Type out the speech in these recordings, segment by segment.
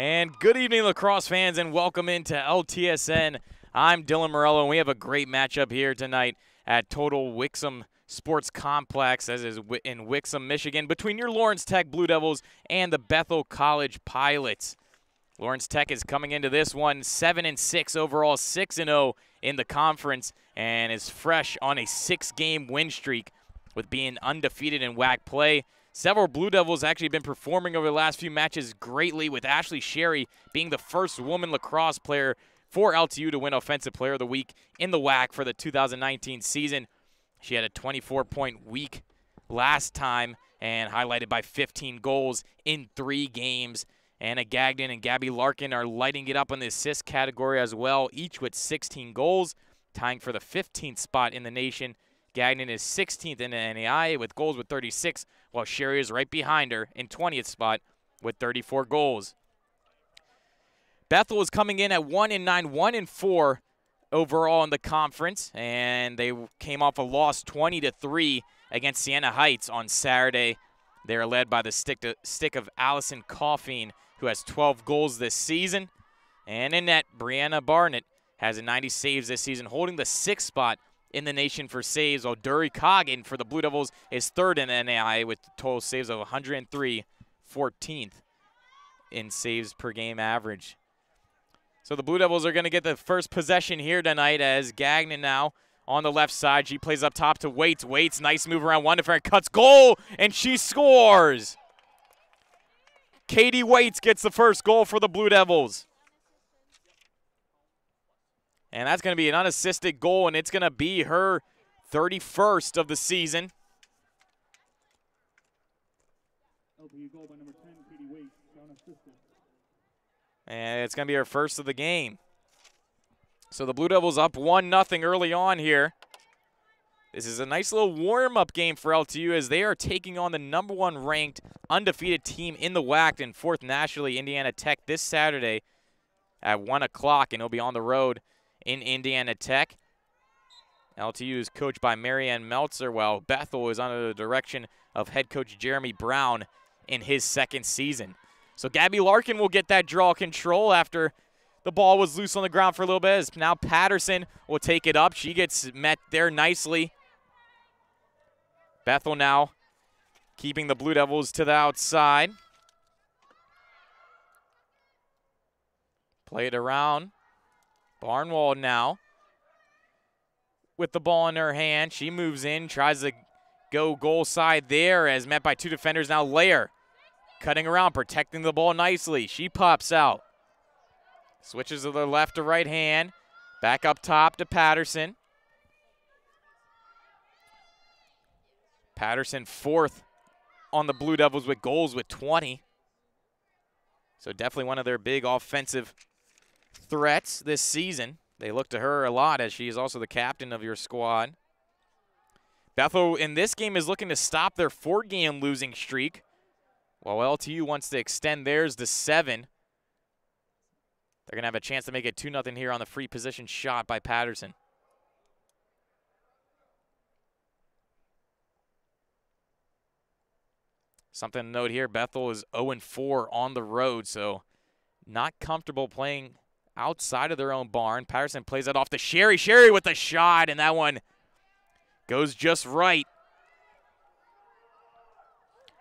And good evening, lacrosse fans, and welcome into LTSN. I'm Dylan Morello, and we have a great matchup here tonight at Total Wixom Sports Complex, as is in Wixom, Michigan, between your Lawrence Tech Blue Devils and the Bethel College Pilots. Lawrence Tech is coming into this one 7-6 overall, 6-0 in the conference, and is fresh on a 6-game win streak with being undefeated in WLAX play. Several Blue Devils actually been performing over the last few matches greatly, with Ashley Sherry being the first woman lacrosse player for LTU to win Offensive Player of the Week in the WLAX for the 2019 season. She had a 24-point week last time and highlighted by 15 goals in 3 games. Anna Gagnon and Gabby Larkin are lighting it up in the assist category as well, each with 16 goals, tying for the 15th spot in the nation. Gagnon is 16th in the NAI with goals with 36, while Sherry is right behind her in 20th spot with 34 goals. Bethel is coming in at 1-9, 1-4 overall in the conference, and they came off a loss 20-3 against Siena Heights on Saturday. They are led by the stick of Allison Coffeen, who has 12 goals this season. And in net, Brianna Barnett has 90 saves this season, holding the 6th spot in the nation for saves, while Dury Coggin for the Blue Devils is 3rd in the NAI with total saves of 103, 14th in saves per game average. So the Blue Devils are going to get the first possession here tonight, as Gagnon now on the left side. She plays up top to Waits. Waits, nice move around one defender, cuts goal, and she scores. Katie Waits gets the first goal for the Blue Devils. And that's going to be an unassisted goal, and it's going to be her 31st of the season. LTU goal by number 10, Katie Waits, unassisted. And it's going to be her first of the game. So the Blue Devils up 1-0 early on here. This is a nice little warm-up game for LTU, as they are taking on the #1 ranked undefeated team in the WLAC and 4th nationally, Indiana Tech, this Saturday at 1 o'clock, and it'll be on the road in Indiana Tech. LTU is coached by Marianne Meltzer, while Bethel is under the direction of head coach Jeremy Brown in his 2nd season. So Gabby Larkin will get that draw control after the ball was loose on the ground for a little bit, as now Patterson will take it up. She gets met there nicely. Bethel now keeping the Blue Devils to the outside. Play it around. Barnwald now with the ball in her hand. She moves in, tries to go goal side there, as met by 2 defenders. Now Lair cutting around, protecting the ball nicely. She pops out. Switches to the left to right hand. Back up top to Patterson. Patterson 4th on the Blue Devils with goals with 20. So definitely one of their big offensive threats this season. They look to her a lot, as she is also the captain of your squad. Bethel in this game is looking to stop their 4-game losing streak, while LTU wants to extend theirs to 7. They're going to have a chance to make it 2-0 here on the free position shot by Patterson. Something to note here, Bethel is 0-4 on the road, so not comfortable playing outside of their own barn. Patterson plays it off to Sherry. Sherry with the shot, and that one goes just right.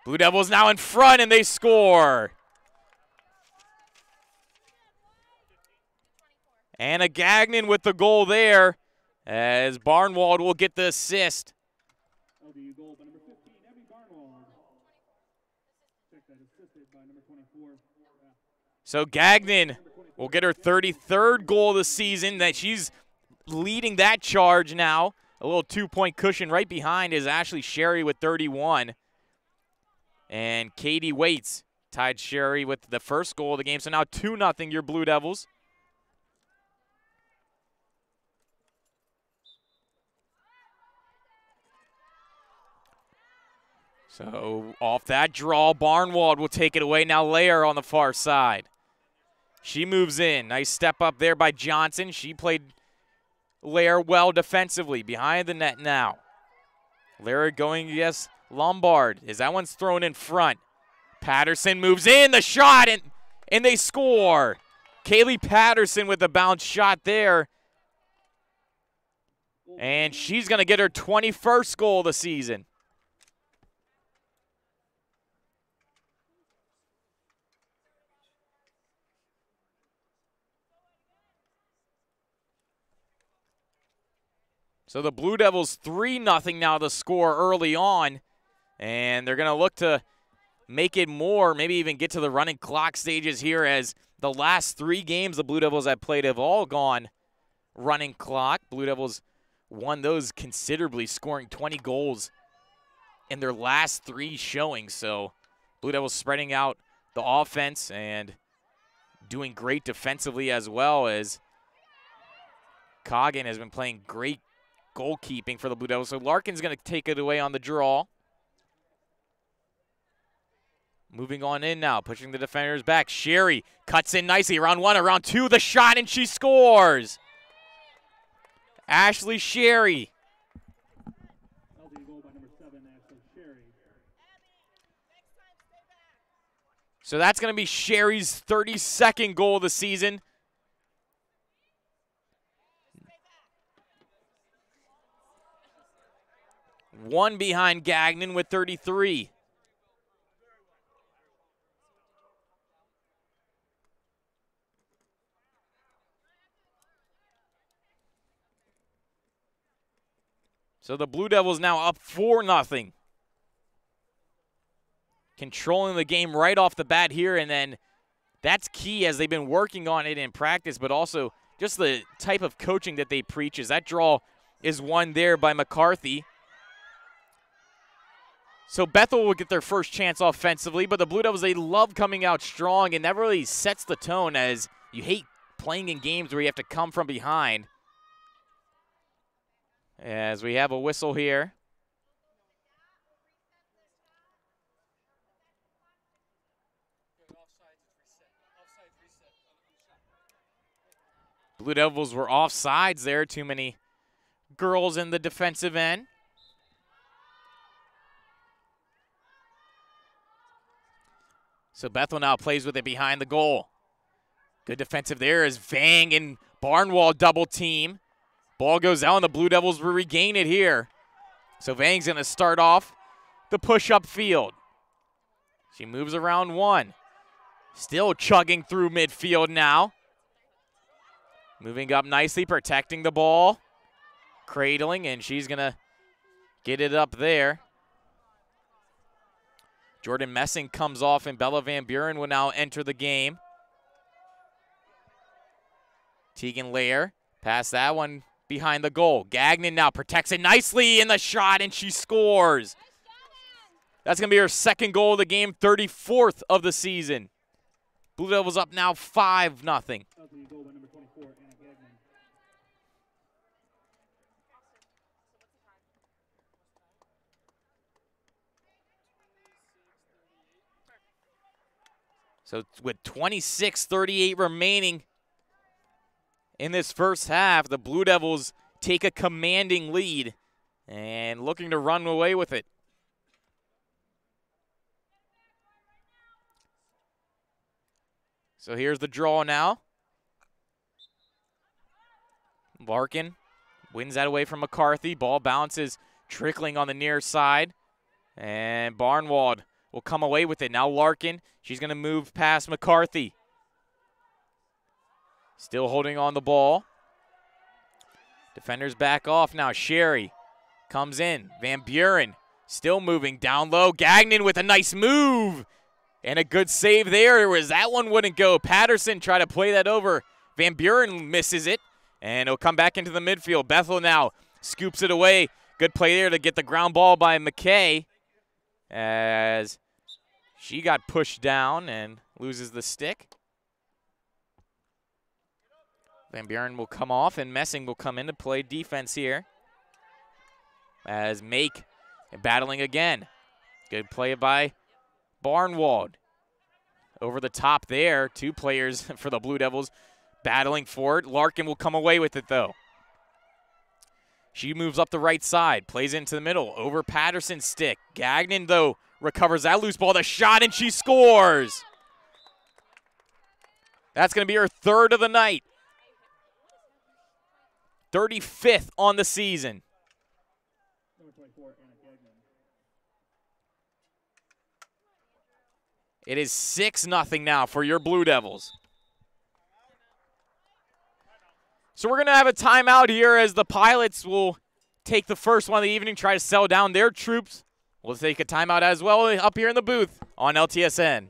Blue Devils now in front, and they score. Anna Gagnon with the goal there, as Barnwald will get the assist. LTU goal by number 15, Abby Barnwald. Check that, assisted by number 24. So Gagnon will get her 33rd goal of the season. That she's leading that charge now. A little 2-point cushion right behind is Ashley Sherry with 31. And Katie Waits tied Sherry with the first goal of the game. So now 2-0 your Blue Devils. So off that draw, Barnwald will take it away. Now Lair on the far side. She moves in. Nice step up there by Johnson. She played Lair well defensively. Behind the net now. Lair going against Lombard, as that one's thrown in front. Patterson moves in, the shot, and and they score. Kaylee Patterson with the bounce shot there. And she's going to get her 21st goal of the season. So the Blue Devils 3-0 now to score early on. And they're going to look to make it more, maybe even get to the running clock stages here, as the last 3 games the Blue Devils have played have all gone running clock. Blue Devils won those considerably, scoring 20 goals in their last 3 showings. So Blue Devils spreading out the offense and doing great defensively, as well as Coggin has been playing great goalkeeping for the Blue Devils. So Larkin's going to take it away on the draw. Moving on in now, pushing the defenders back. Sherry cuts in nicely. Round 1, round 2, the shot, and she scores. Ashley Sherry. LTU goal by number 7, Ashley Sherry. So that's going to be Sherry's 32nd goal of the season. One behind Gagnon with 33. So the Blue Devils now up 4-0. Controlling the game right off the bat here, and then that's key as they've been working on it in practice, but also just the type of coaching that they preach. As that draw is won there by McCarthy. So Bethel will get their first chance offensively, but the Blue Devils, they love coming out strong, and that really sets the tone, as you hate playing in games where you have to come from behind. As we have a whistle here. Blue Devils were offsides there. Too many girls in the defensive end. So Bethel now plays with it behind the goal. Good defensive there as Vang and Barnwall double team. Ball goes out and the Blue Devils will regain it here. So Vang's going to start off the push-up field. She moves around 1. Still chugging through midfield now. Moving up nicely, protecting the ball. Cradling, and she's going to get it up there. Jordan Messing comes off, and Bella Van Buren will now enter the game. Tegan Lair, pass that one behind the goal. Gagnon now protects it nicely in the shot, and she scores. That's going to be her 2nd goal of the game, 34th of the season. Blue Devils up now 5-0. So with 26:38 remaining in this first half, the Blue Devils take a commanding lead and looking to run away with it. So here's the draw now. Larkin wins that away from McCarthy. Ball bounces, trickling on the near side. And Barnwald will come away with it. Now Larkin, she's going to move past McCarthy. Still holding on the ball. Defenders back off now. Sherry comes in. Van Buren still moving down low. Gagnon with a nice move. And a good save there, as that one wouldn't go. Patterson tried to play that over. Van Buren misses it. And it'll come back into the midfield. Bethel now scoops it away. Good play there to get the ground ball by McKay, as she got pushed down and loses the stick. Van Buren will come off, and Messing will come in to play defense here. As Make battling again. Good play by Barnwald. Over the top there, 2 players for the Blue Devils battling for it. Larkin will come away with it, though. She moves up the right side, plays into the middle, over Patterson's stick. Gagnon, though, recovers that loose ball, the shot, and she scores. That's going to be her third of the night. 35th on the season. Number 24, Anna Gagnon. It is 6-0 now for your Blue Devils. So we're going to have a timeout here as the Pilots will take the first one of the evening, try to settle down their troops. We'll take a timeout as well up here in the booth on LTSN.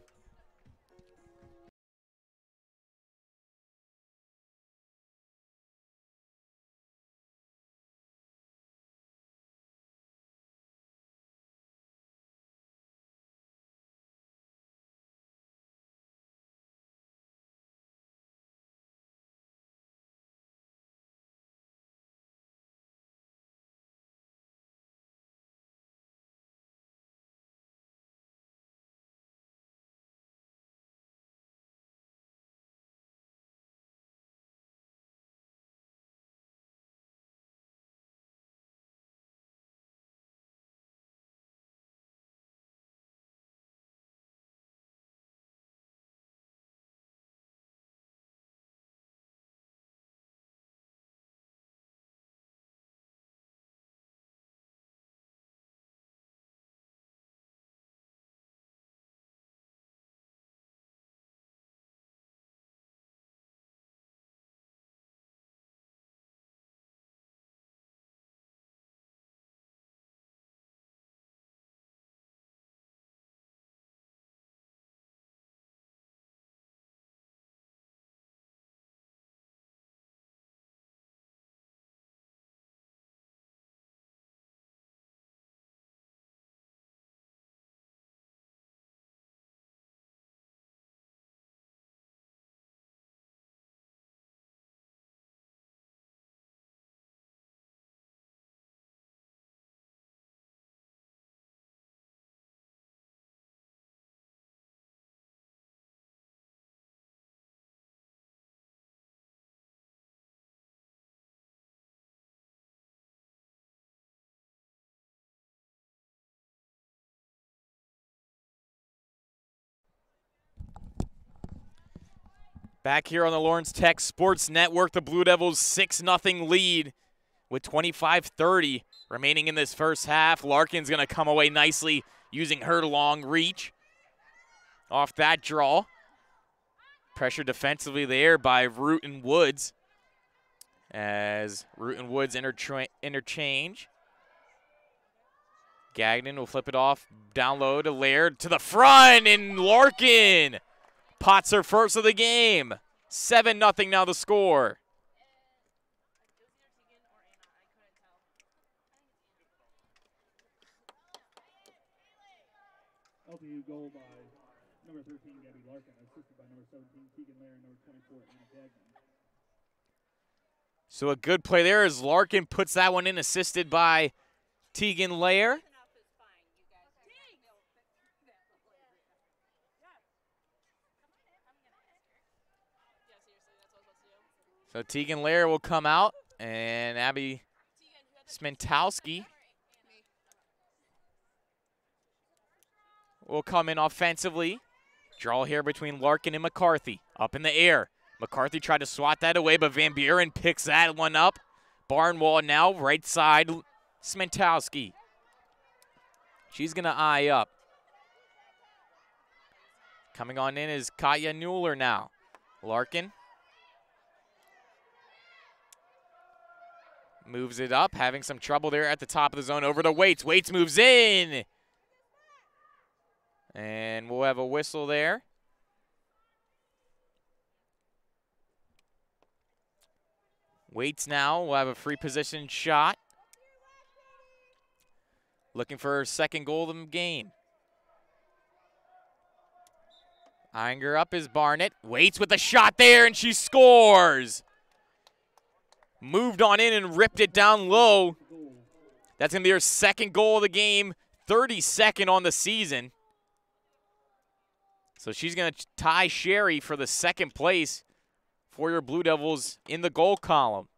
Back here on the Lawrence Tech Sports Network, the Blue Devils 6-0 lead with 25:30 remaining in this first half. Larkin's going to come away nicely using her long reach off that draw. Pressure defensively there by Root and Woods as Root and Woods interchange. Gagnon will flip it off down low to Laird to the front, and Larkin pots her first of the game. 7-0 now the score. LTU goal by number 13, Gabby Larkin, assisted by number 17, Tegan Lair, and number 24, Anna Gagnon. So a good play there as Larkin puts that one in, assisted by Tegan Lair. So Tegan Lair will come out, and Abby Smentowski will come in offensively. Draw here between Larkin and McCarthy. Up in the air. McCarthy tried to swat that away, but Van Buren picks that one up. Barnwall now, right side, Smentowski. She's going to eye up. Coming on in is Katya Mueller now. Larkin moves it up, having some trouble there at the top of the zone. Over to Waits. Waits moves in. And we'll have a whistle there. Waits now will have a free position shot. Looking for her second goal of the game. Eyeing her up is Barnett. Waits with a shot there, and she scores. Moved on in and ripped it down low. That's going to be her second goal of the game, 32nd on the season. So she's going to tie Sherry for the second place for your Blue Devils in the goal column.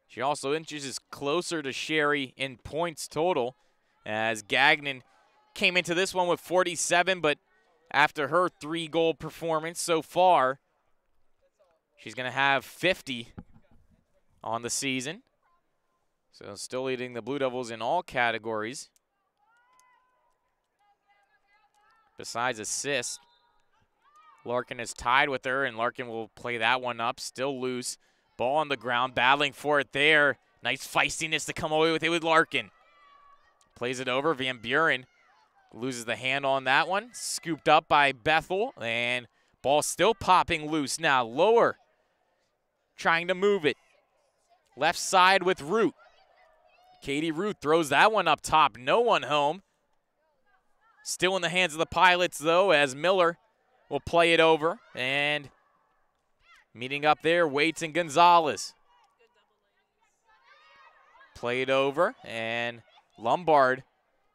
She also inches closer to Sherry in points total as Gagnon came into this one with 47, but after her 3-goal performance so far. She's going to have 50 on the season. So still leading the Blue Devils in all categories. Besides assists, Larkin is tied with her, and Larkin will play that one up. Still loose. Ball on the ground, battling for it there. Nice feistiness to come away with it with Larkin. Plays it over. Van Buren loses the hand on that one. Scooped up by Bethel, and ball still popping loose now. Lower trying to move it. Left side with Root. Katie Root throws that one up top. No one home. Still in the hands of the Pilots, though, as Miller will play it over. And meeting up there, Waits and Gonzalez. Play it over, and Lombard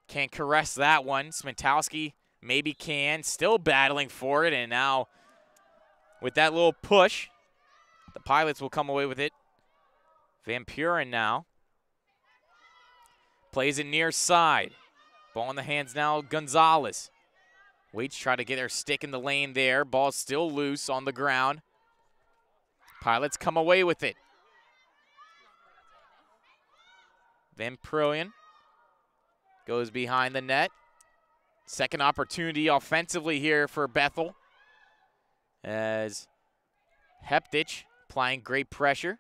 can't caress that one. Smentowski maybe can. Still battling for it, and now with that little push, the Pilots will come away with it. Van Buren now plays it near side. Ball in the hands now, Gonzalez. Waits try to get her stick in the lane there. Ball still loose on the ground. Pilots come away with it. Van Buren goes behind the net. Second opportunity offensively here for Bethel, as Heptich applying great pressure.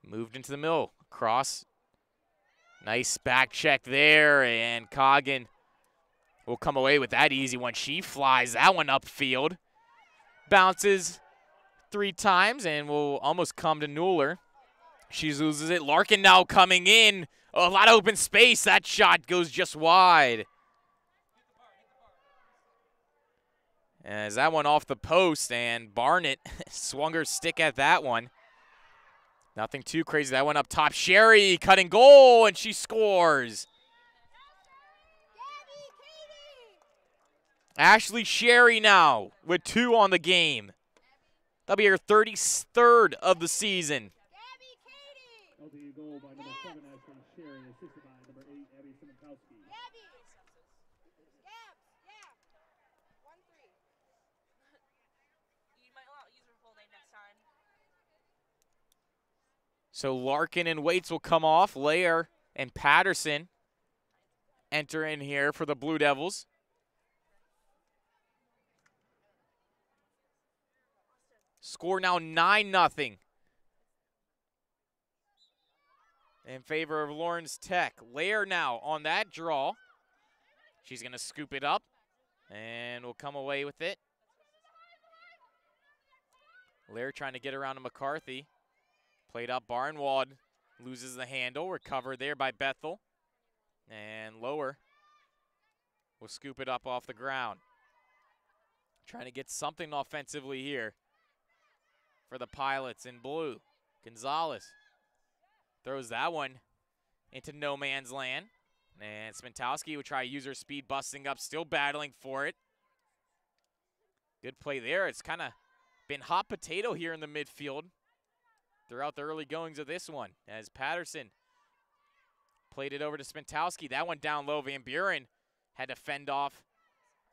Moved into the middle. Cross. Nice back check there, and Coggin will come away with that easy one. She flies that one upfield. Bounces 3 times and will almost come to Neuler. She loses it. Larkin now coming in. A lot of open space. That shot goes just wide. As that one off the post, and Barnett swung her stick at that one. Nothing too crazy. That one up top. Sherry cutting goal, and she scores. Ashley Sherry now with 2 on the game. That'll be her 33rd of the season. LTU goal by number 7, Ashley Sherry, assisted by number 8, Abby Smentowski. So Larkin and Waits will come off. Lair and Patterson enter in here for the Blue Devils. Score now 9-0 in favor of Lawrence Tech. Lair now on that draw. She's going to scoop it up and will come away with it. Lair trying to get around to McCarthy. Played up. Barnwald loses the handle. Recovered there by Bethel. And Lower will scoop it up off the ground. Trying to get something offensively here for the Pilots in blue. Gonzalez throws that one into no man's land. And Smentowski will try to use her speed, busting up, still battling for it. Good play there. It's kind of been hot potato here in the midfield throughout the early goings of this one, as Patterson played it over to Smentowski. That one down low. Van Buren had to fend off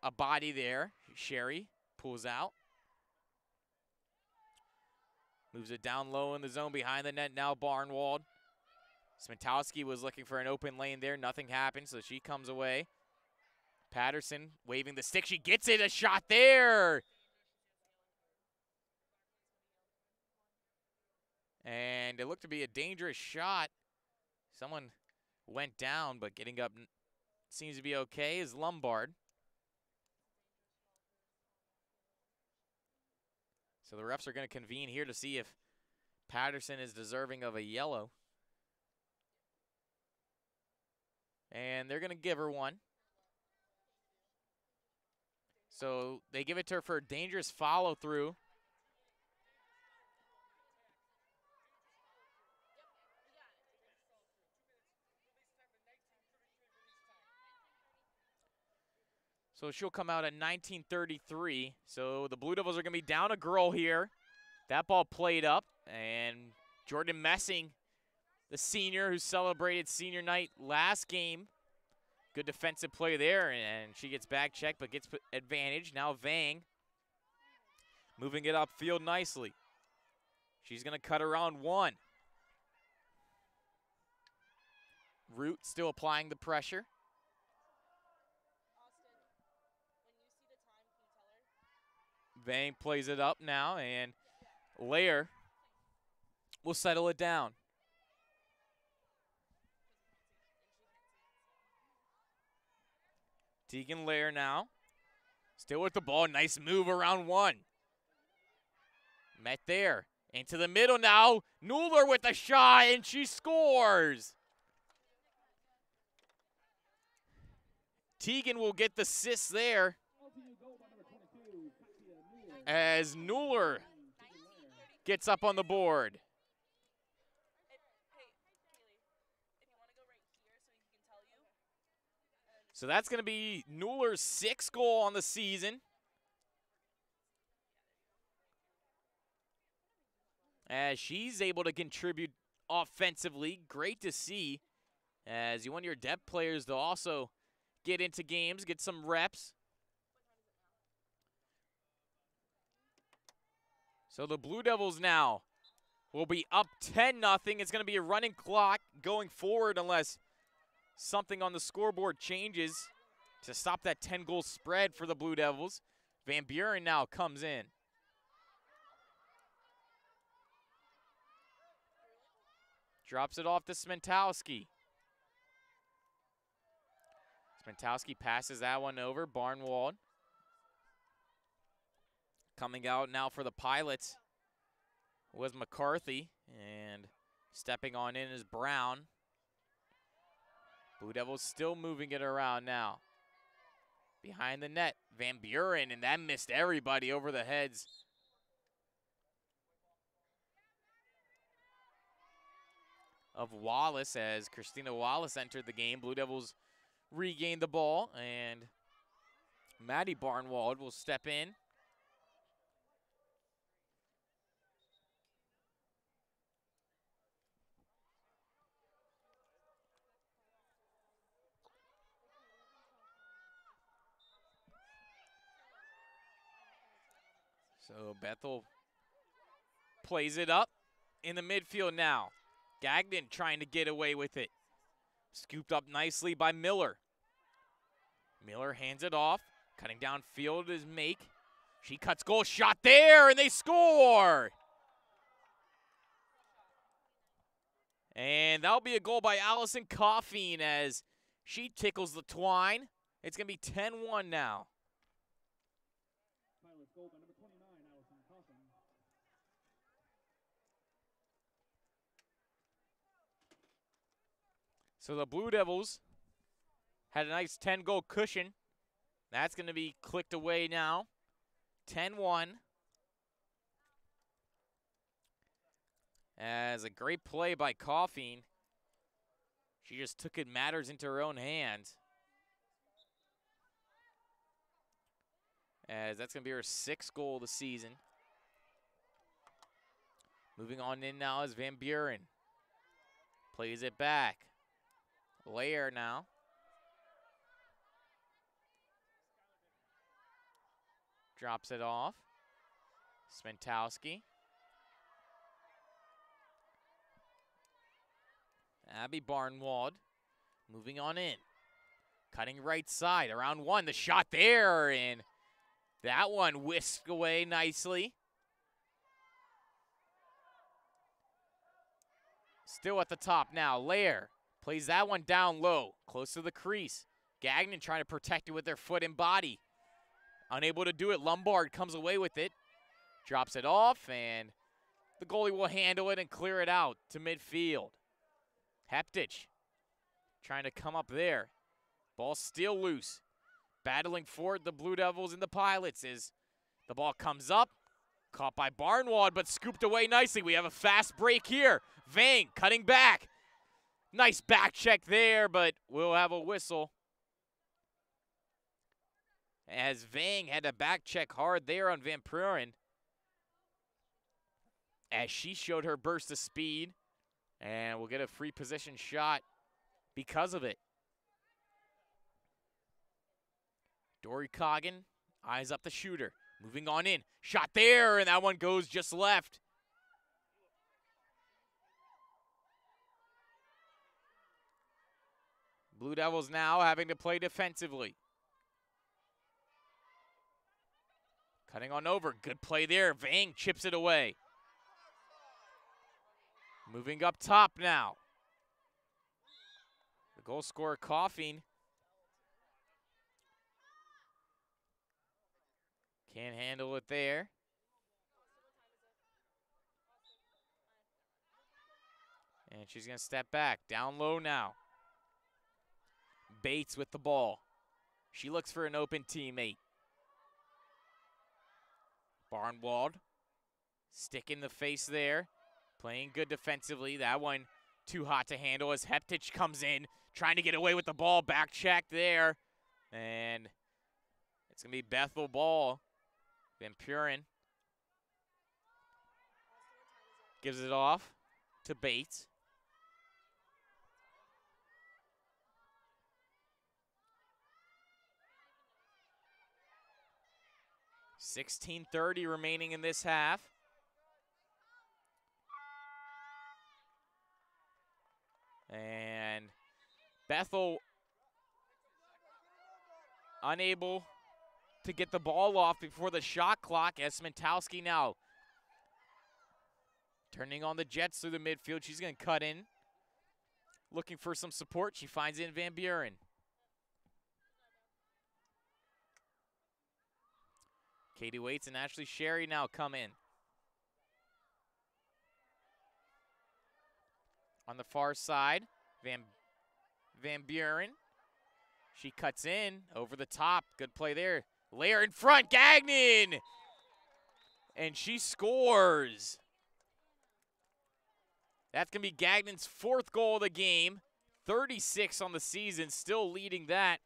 a body there. Sherry pulls out. Moves it down low in the zone behind the net now, Barnwald. Smentowski was looking for an open lane there. Nothing happened, so she comes away. Patterson waving the stick. She gets it. A shot there. And it looked to be a dangerous shot. Someone went down, but getting up seems to be okay is Lombard. So the refs are going to convene here to see if Patterson is deserving of a yellow. And they're going to give her one. So they give it to her for a dangerous follow-through. So she'll come out at 19:33. So the Blue Devils are going to be down a girl here. That ball played up, and Jordan Messing, the senior who celebrated senior night last game, Good defensive play there, and she gets back checked but gets advantage. Now Vang moving it upfield nicely. She's going to cut around 1. Root still applying the pressure. Vang plays it up now, and Lair will settle it down. Tegan Lair now. Still with the ball. Nice move around 1. Met there. Into the middle now. Nuller with a shot, and she scores. Tegan will get the assist there as Nuller gets up on the board. So that's going to be Nuller's 6th goal on the season. As she's able to contribute offensively. Great to see, as you want your depth players to also get into games, get some reps. So the Blue Devils now will be up 10-0. It's going to be a running clock going forward unless something on the scoreboard changes to stop that 10-goal spread for the Blue Devils. Van Buren now comes in. Drops it off to Smentowski. Smentowski passes that one over. Barnwald coming out now for the Pilots was McCarthy, and stepping on in is Brown. Blue Devils still moving it around now. Behind the net, Van Buren, and that missed everybody over the heads. Of Wallace, as Christina Wallace entered the game. Blue Devils regained the ball, and Maddie Barnwald will step in. So Bethel plays it up in the midfield now. Gagnon trying to get away with it. Scooped up nicely by Miller. Miller hands it off. Cutting downfield is Make. She cuts goal, shot there, and they score! And that'll be a goal by Allison Coffeen as she tickles the twine. It's going to be 10-1 now. Pilot's goal by number 29, Allison Coffin. So the Blue Devils had a nice 10-goal cushion. That's going to be clicked away now. 10-1. As a great play by Coffeen. She just took it matters into her own hands. As that's going to be her 6th goal of the season. Moving on in now is Van Buren. Plays it back. Lair now. Drops it off. Smentowski. Abby Barnwald moving on in. Cutting right side, around 1. The shot there, and that one whisked away nicely. Still at the top now. Lair plays that one down low, close to the crease. Gagnon trying to protect it with their foot and body. Unable to do it. Lombard comes away with it. Drops it off, and the goalie will handle it and clear it out to midfield. Heptich trying to come up there. Ball still loose. Battling for it, the Blue Devils and the Pilots as the ball comes up. Caught by Barnwald, but scooped away nicely. We have a fast break here. Vang cutting back. Nice back check there, but we'll have a whistle. As Vang had to back check hard there on Van Puren. As she showed her burst of speed. And we'll get a free position shot because of it. Dory Coggin eyes up the shooter. Moving on in. Shot there, and that one goes just left. Blue Devils now having to play defensively. Cutting on over. Good play there. Vang chips it away. Moving up top now. The goal scorer coughing. Can't handle it there. And she's going to step back. Down low now. Bates with the ball. She looks for an open teammate. Barnwald. Stick in the face there. Playing good defensively. That one too hot to handle as Heptich comes in. Trying to get away with the ball. Back check there. And it's going to be Bethel ball. Van Buren gives it off to Bates. $16:30 remaining in this half. And Bethel unable to get the ball off before the shot clock as Smentowski now turning on the Jets through the midfield. She's going to cut in. Looking for some support. She finds it in Van Buren. Katie Waits and Ashley Sherry now come in. On the far side, Van Buren. She cuts in over the top. Good play there. Lair in front, Gagnon! And she scores. That's going to be Gagnon's 4th goal of the game. 36 on the season, still leading that.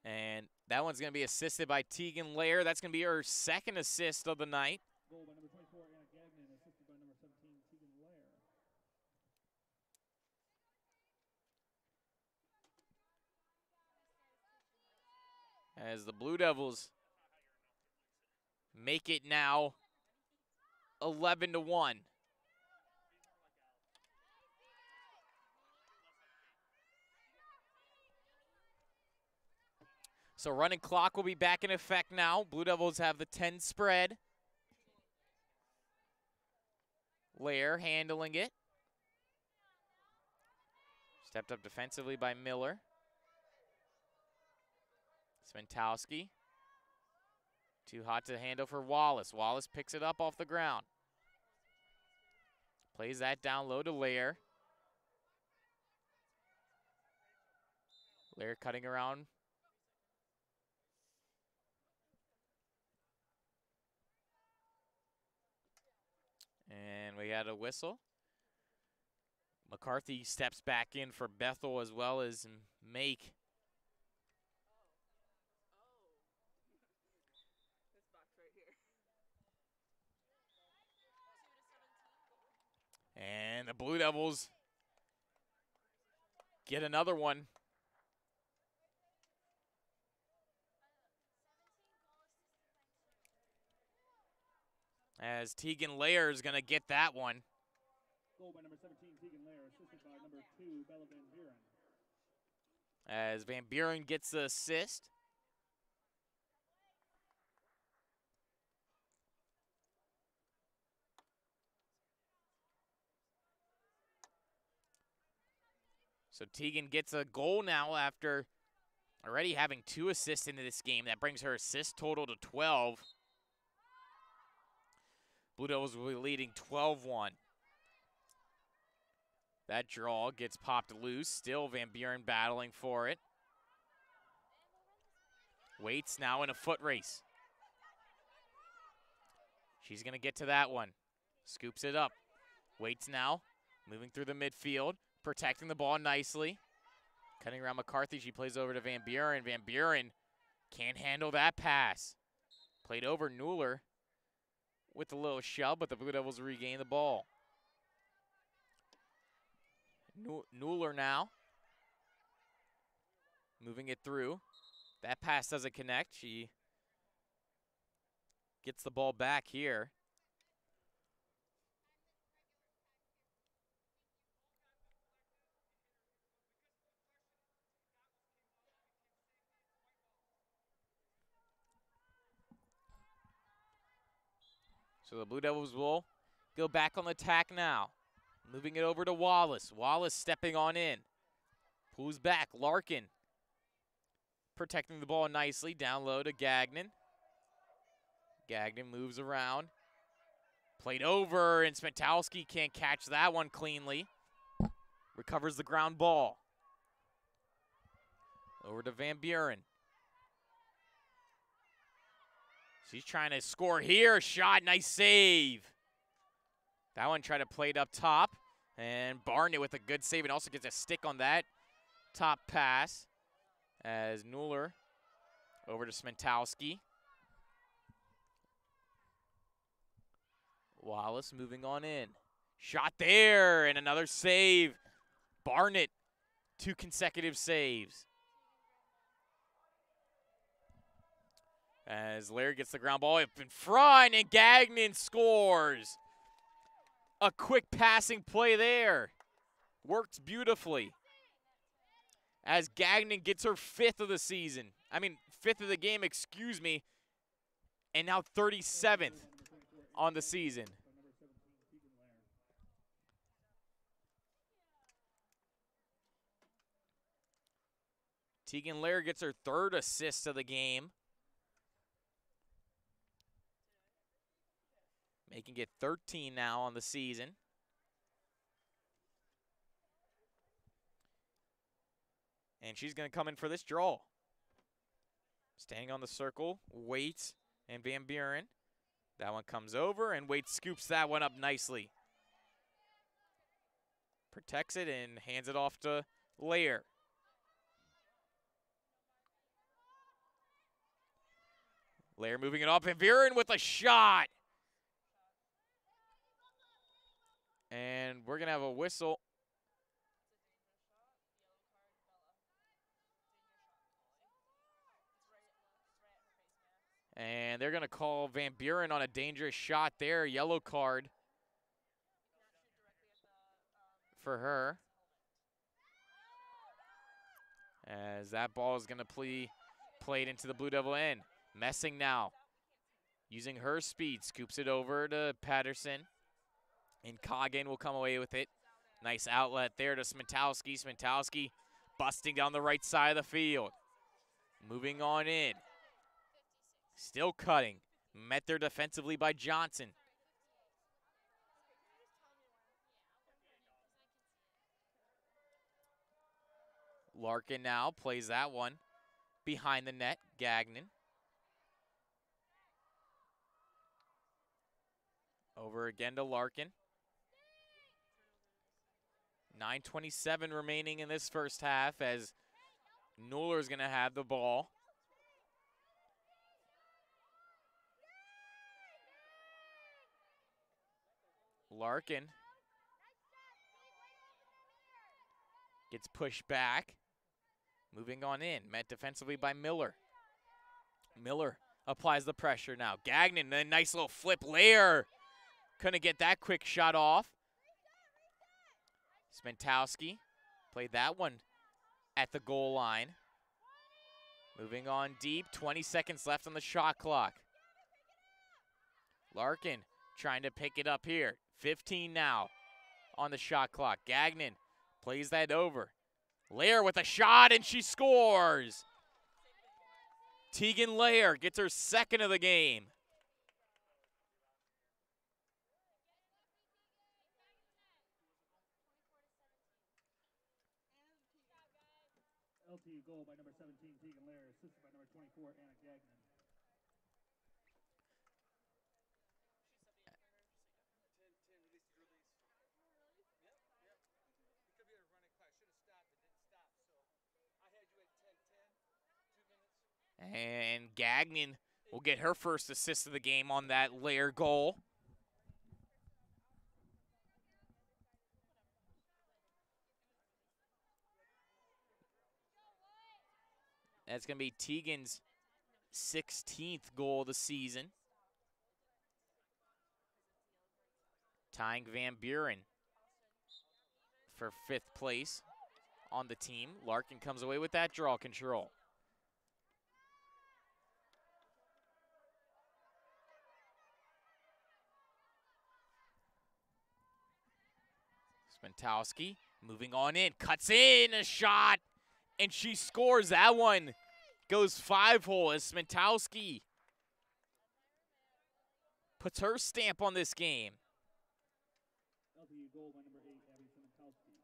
And that one's going to be assisted by Tegan Lair. That's going to be her 2nd assist of the night. Goal by number 24, Anna Gagnon, assisted by number 17, Tegan Lair. As the Blue Devils make it now 11-1. So running clock will be back in effect now. Blue Devils have the 10 spread. Lair handling it. Stepped up defensively by Miller. Smentowski. Too hot to handle for Wallace. Wallace picks it up off the ground. Plays that down low to Lair. Lair cutting around. And we had a whistle. McCarthy steps back in for Bethel as well as Make. And the Blue Devils get another one. As Tegan Lair is going to get that one. Goal by number 17, Tegan Lair, assisted by number 2, Bella Van Buren. As Van Buren gets the assist. So Tegan gets a goal now after already having 2 assists into this game. That brings her assist total to 12. Blue Devils will be leading 12-1. That draw gets popped loose. Still Van Buren battling for it. Waits now in a foot race. She's going to get to that one. Scoops it up. Waits now, moving through the midfield, protecting the ball nicely. Cutting around McCarthy, she plays over to Van Buren. Van Buren can't handle that pass. Played over Newler with a little shove, but the Blue Devils regain the ball. Neuler now. Moving it through. That pass doesn't connect. She gets the ball back here. So the Blue Devils will go back on the attack now. Moving it over to Wallace. Wallace stepping on in. Pulls back. Larkin protecting the ball nicely. Down low to Gagnon. Gagnon moves around. Played over, and Smetowski can't catch that one cleanly. Recovers the ground ball. Over to Van Buren. She's trying to score here. Shot, nice save. That one tried to play it up top. And Barnett with a good save and also gets a stick on that top pass. As Neuler over to Smetowski. Wallace moving on in. Shot there and another save. Barnett, 2 consecutive saves. As Laird gets the ground ball up in front and Gagnon scores. A quick passing play there. Works beautifully. As Gagnon gets her 5th of the season. 5th of the game, excuse me. And now 37th on the season. Tegan Laird gets her 3rd assist of the game. Making it 13 now on the season. And she's going to come in for this draw. Staying on the circle, Waite and Van Buren. That one comes over, and Waite scoops that one up nicely. Protects it and hands it off to Lair. Lair moving it up, and Buren with a shot. And we're going to have a whistle. And they're going to call Van Buren on a dangerous shot there. Yellow card for her. As that ball is going to played into the Blue Devil end. Messing now. Using her speed. Scoops it over to Patterson. And Coggin will come away with it. Nice outlet there to Smetowski. Smetowski busting down the right side of the field. Moving on in. Still cutting. Met there defensively by Johnson. Larkin now plays that one behind the net. Gagnon. Over again to Larkin. 9:27 remaining in this first half as Neuler is going to have the ball. Larkin gets pushed back. Moving on in. Met defensively by Miller. Miller applies the pressure now. Gagnon, a nice little flip layer. Couldn't get that quick shot off. Smetowski played that one at the goal line. Moving on deep. 20 seconds left on the shot clock. Larkin trying to pick it up here. 15 now on the shot clock. Gagnon plays that over. Lair with a shot, and she scores. Tegan Lair gets her 2nd of the game. LTU goal by number 17, Tegan Lair, assisted by number 24, Anna Gagnon. And Gagnon will get her 1st assist of the game on that Lair goal. That's going to be Tegan's 16th goal of the season. Tying Van Buren for 5th place on the team. Larkin comes away with that draw control. Smentowski moving on in, cuts in a shot, and she scores. That one goes 5-hole as Smentowski puts her stamp on this game. LTU goal by number 8, Abby Smentowski.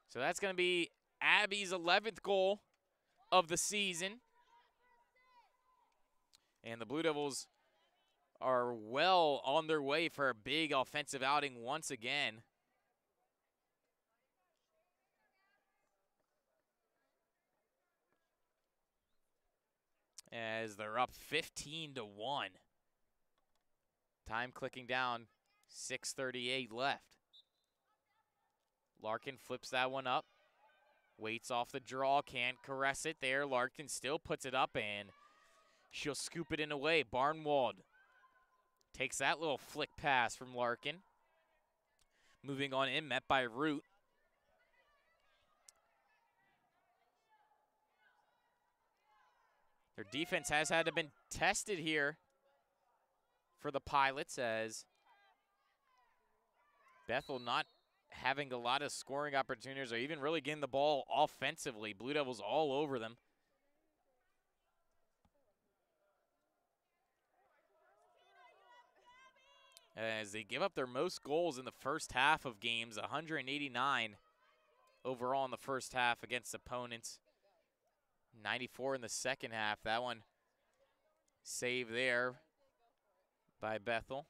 So that's going to be Abby's 11th goal of the season. And the Blue Devils are well on their way for a big offensive outing once again. As they're up 15-1. Time clicking down, 6:38 left. Larkin flips that one up. Waits off the draw, can't caress it there. Larkin still puts it up, and she'll scoop it in away. Barnwald takes that little flick pass from Larkin. Moving on in, met by Root. Their defense has had to been tested here for the Pilots, as Bethel not having a lot of scoring opportunities or even really getting the ball offensively. Blue Devils all over them. As they give up their most goals in the first half of games, 189 overall in the first half against opponents. 94 in the second half. That one saved there by Bethel.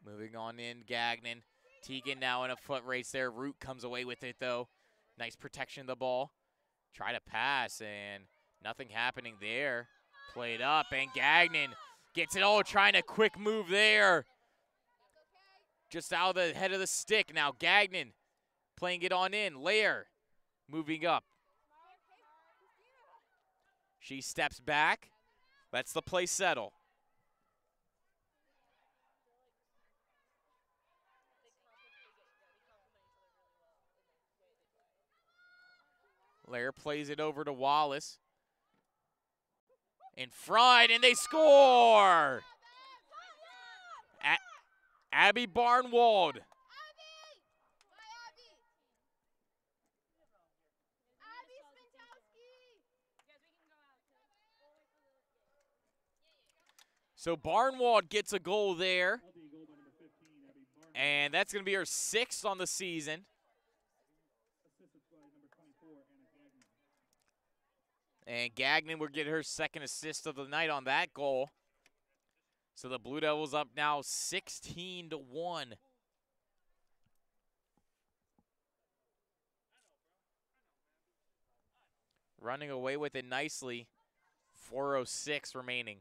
Moving on in, Gagnon. Tegan now in a foot race there. Root comes away with it, though. Nice protection of the ball. Try to pass, and nothing happening there. Played up, and Gagnon gets it all, trying a quick move there. Just out of the head of the stick. Now Gagnon playing it on in. Lair moving up. She steps back. Lets the play settle. Lair plays it over to Wallace. In front, and they score! Abby Barnwald. So Barnwald gets a goal there. And that's going to be her 6th on the season. And Gagnon will get her 2nd assist of the night on that goal. So the Blue Devils up now 16-1. Running away with it nicely. 4:06 remaining.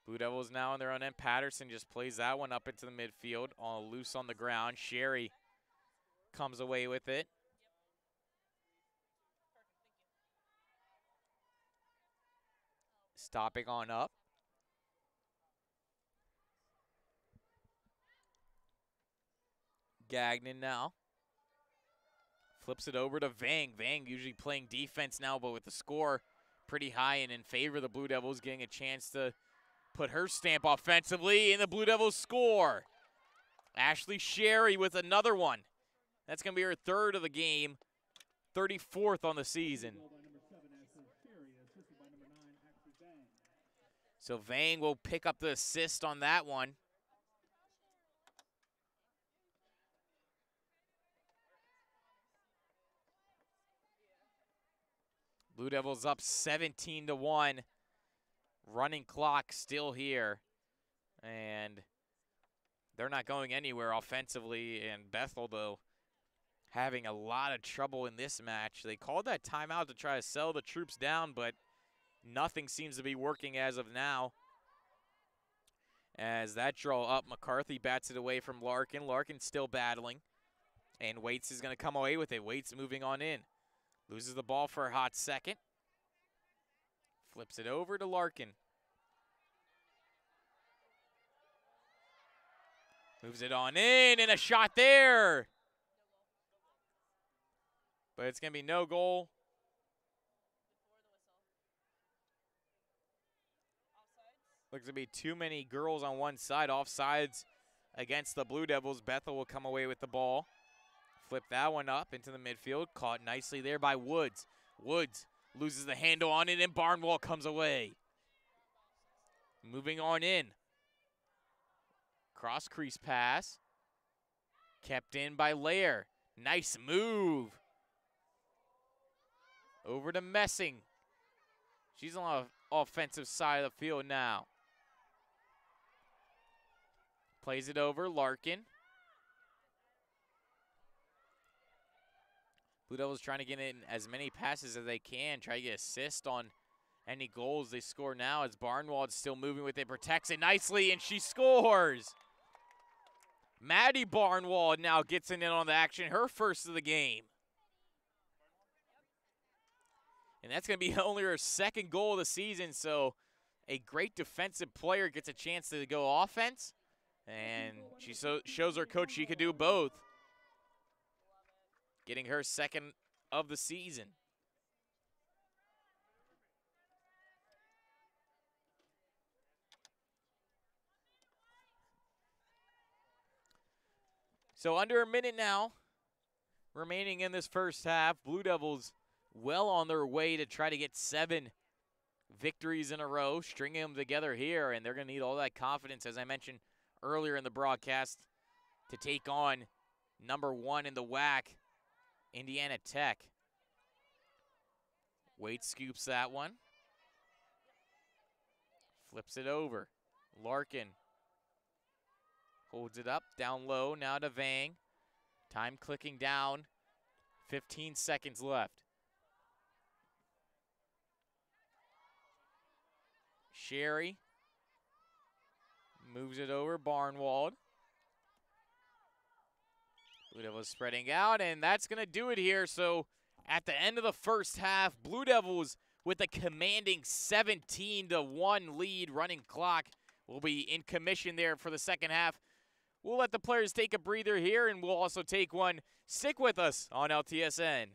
Blue Devils now on their own end. Patterson just plays that one up into the midfield, all loose on the ground. Sherry comes away with it. Stopping on up. Gagnon now. Flips it over to Vang. Vang usually playing defense now, but with the score pretty high and in favor of the Blue Devils, getting a chance to put her stamp offensively, and the Blue Devils score. Ashley Sherry with another one. That's going to be her 3rd of the game, 34th on the season. So Vang will pick up the assist on that one. Blue Devils up 17-1. Running clock still here. And They're not going anywhere offensively, and Bethel, though, having a lot of trouble in this match. They called that timeout to try to settle the troops down, but nothing seems to be working as of now. As that draw up, McCarthy bats it away from Larkin. Larkin still battling, and Waits is going to come away with it. Waits moving on in. Loses the ball for a hot second. Flips it over to Larkin. Moves it on in, and a shot there. But it's going to be no goal. Looks to be too many girls on one side. Offsides against the Blue Devils. Bethel will come away with the ball. Flip that one up into the midfield. Caught nicely there by Woods. Woods loses the handle on it, and Barnwell comes away. Moving on in. Cross crease pass. Kept in by Lair. Nice move. Over to Messing. She's on the offensive side of the field now. Plays it over, Larkin. Blue Devils trying to get in as many passes as they can, try to get assists on any goals they score now as Barnwald's still moving with it, protects it nicely, and she scores. Maddie Barnwald now gets in on the action, her first of the game. And that's going to be only her second goal of the season, so a great defensive player gets a chance to go offense, and she shows her coach she could do both. Getting her second of the season. So under a minute now remaining in this first half. Blue Devils well on their way to try to get 7 victories in a row, stringing them together here, and they're going to need all that confidence, as I mentioned earlier in the broadcast, to take on #1 in the WLAC, Indiana Tech. Wade scoops that one. Flips it over. Larkin holds it up, down low, now to Vang. Time clicking down, 15 seconds left. Sherry moves it over, Barnwald. Blue Devils spreading out, and that's going to do it here. So at the end of the first half, Blue Devils with a commanding 17-1 lead. Running clock will be in commission there for the second half. We'll let the players take a breather here, and we'll also take one. Stick with us on LTSN.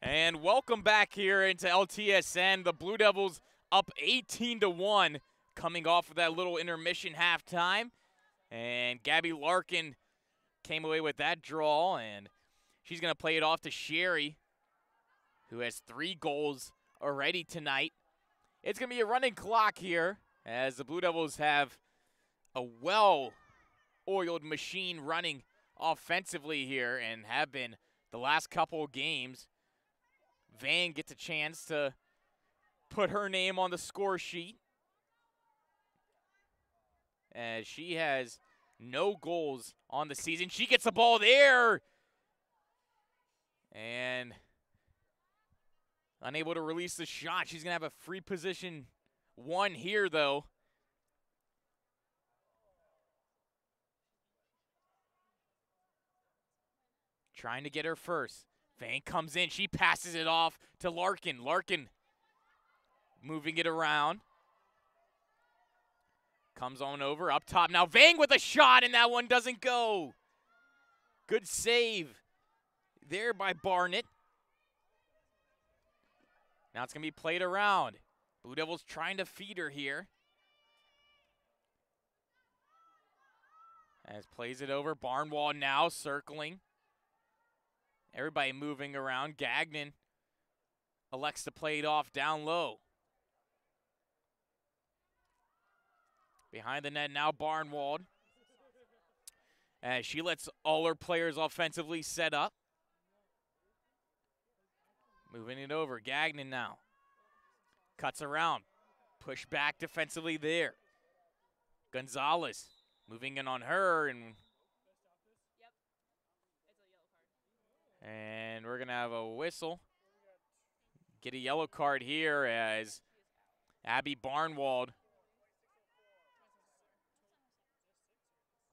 And welcome back here into LTSN. The Blue Devils up 18-1, coming off of that little intermission halftime. And Gabby Larkin came away with that draw, and she's going to play it off to Sherry, who has 3 goals already tonight. It's going to be a running clock here, as the Blue Devils have a well-oiled machine running offensively here and have been the last couple of games. Van gets a chance to put her name on the score sheet, as she has no goals on the season. She gets the ball there and unable to release the shot. She's going to have a free position 1 here, though. Trying to get her first. Van comes in. She passes it off to Larkin. Larkin moving it around. Comes on over, up top. Now Vang with a shot, and that one doesn't go. Good save there by Barnett. Now it's going to be played around. Blue Devils trying to feed her here. As plays it over. Barnwall now circling. Everybody moving around. Gagnon elects to play it off down low. Behind the net now, Barnwald. As she lets all her players offensively set up. Moving it over. Gagnon now. Cuts around. Push back defensively there. Gonzalez moving in on her, and we're going to have a whistle. Get a yellow card here as Abby Barnwald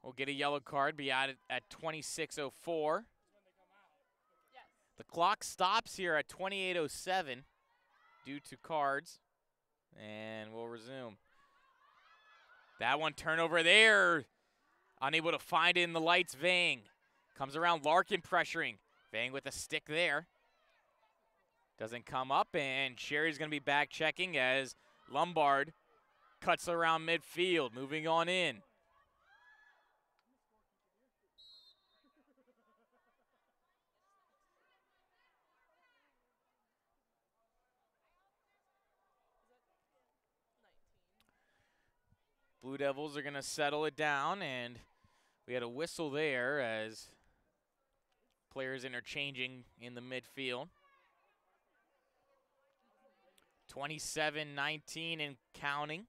will get a yellow card, be out at 26:04. The clock stops here at 28:07 due to cards, and we'll resume. That one turnover there. Unable to find it in the lights, Vang. Comes around, Larkin pressuring. Vang with a stick there. Doesn't come up, and Sherry's going to be back checking as Lombard cuts around midfield, moving on in. Blue Devils are going to settle it down, and we had a whistle there as players interchanging in the midfield. 27-19 and counting.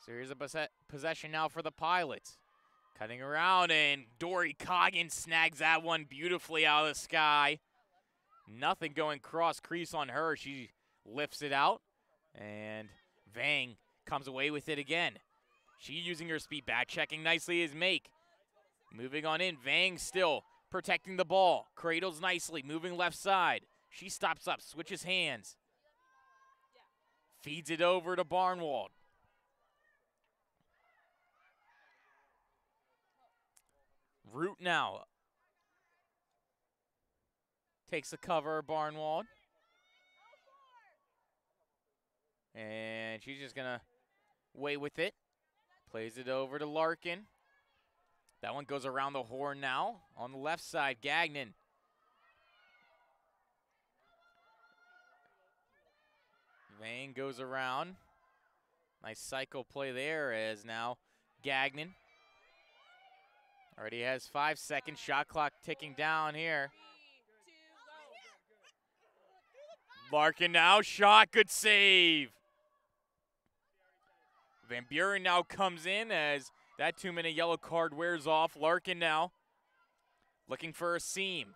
So here's a possession now for the Pilots. Cutting around, and Dory Coggin snags that one beautifully out of the sky. Nothing going cross crease on her. She lifts it out, and Vang comes away with it again. She using her speed, back checking nicely is Make. Moving on in, Vang still protecting the ball. Cradles nicely, moving left side. She stops up, switches hands. Feeds it over to Barnwald. Root now. Takes the cover, Barnwald. And she's just going to wait with it. Plays it over to Larkin. That one goes around the horn now. On the left side, Gagnon. Vang goes around. Nice cycle play there as now Gagnon already has 5 seconds. Shot clock ticking down here. Larkin now, shot, good save. Van Buren now comes in as that 2-minute yellow card wears off. Larkin now looking for a seam.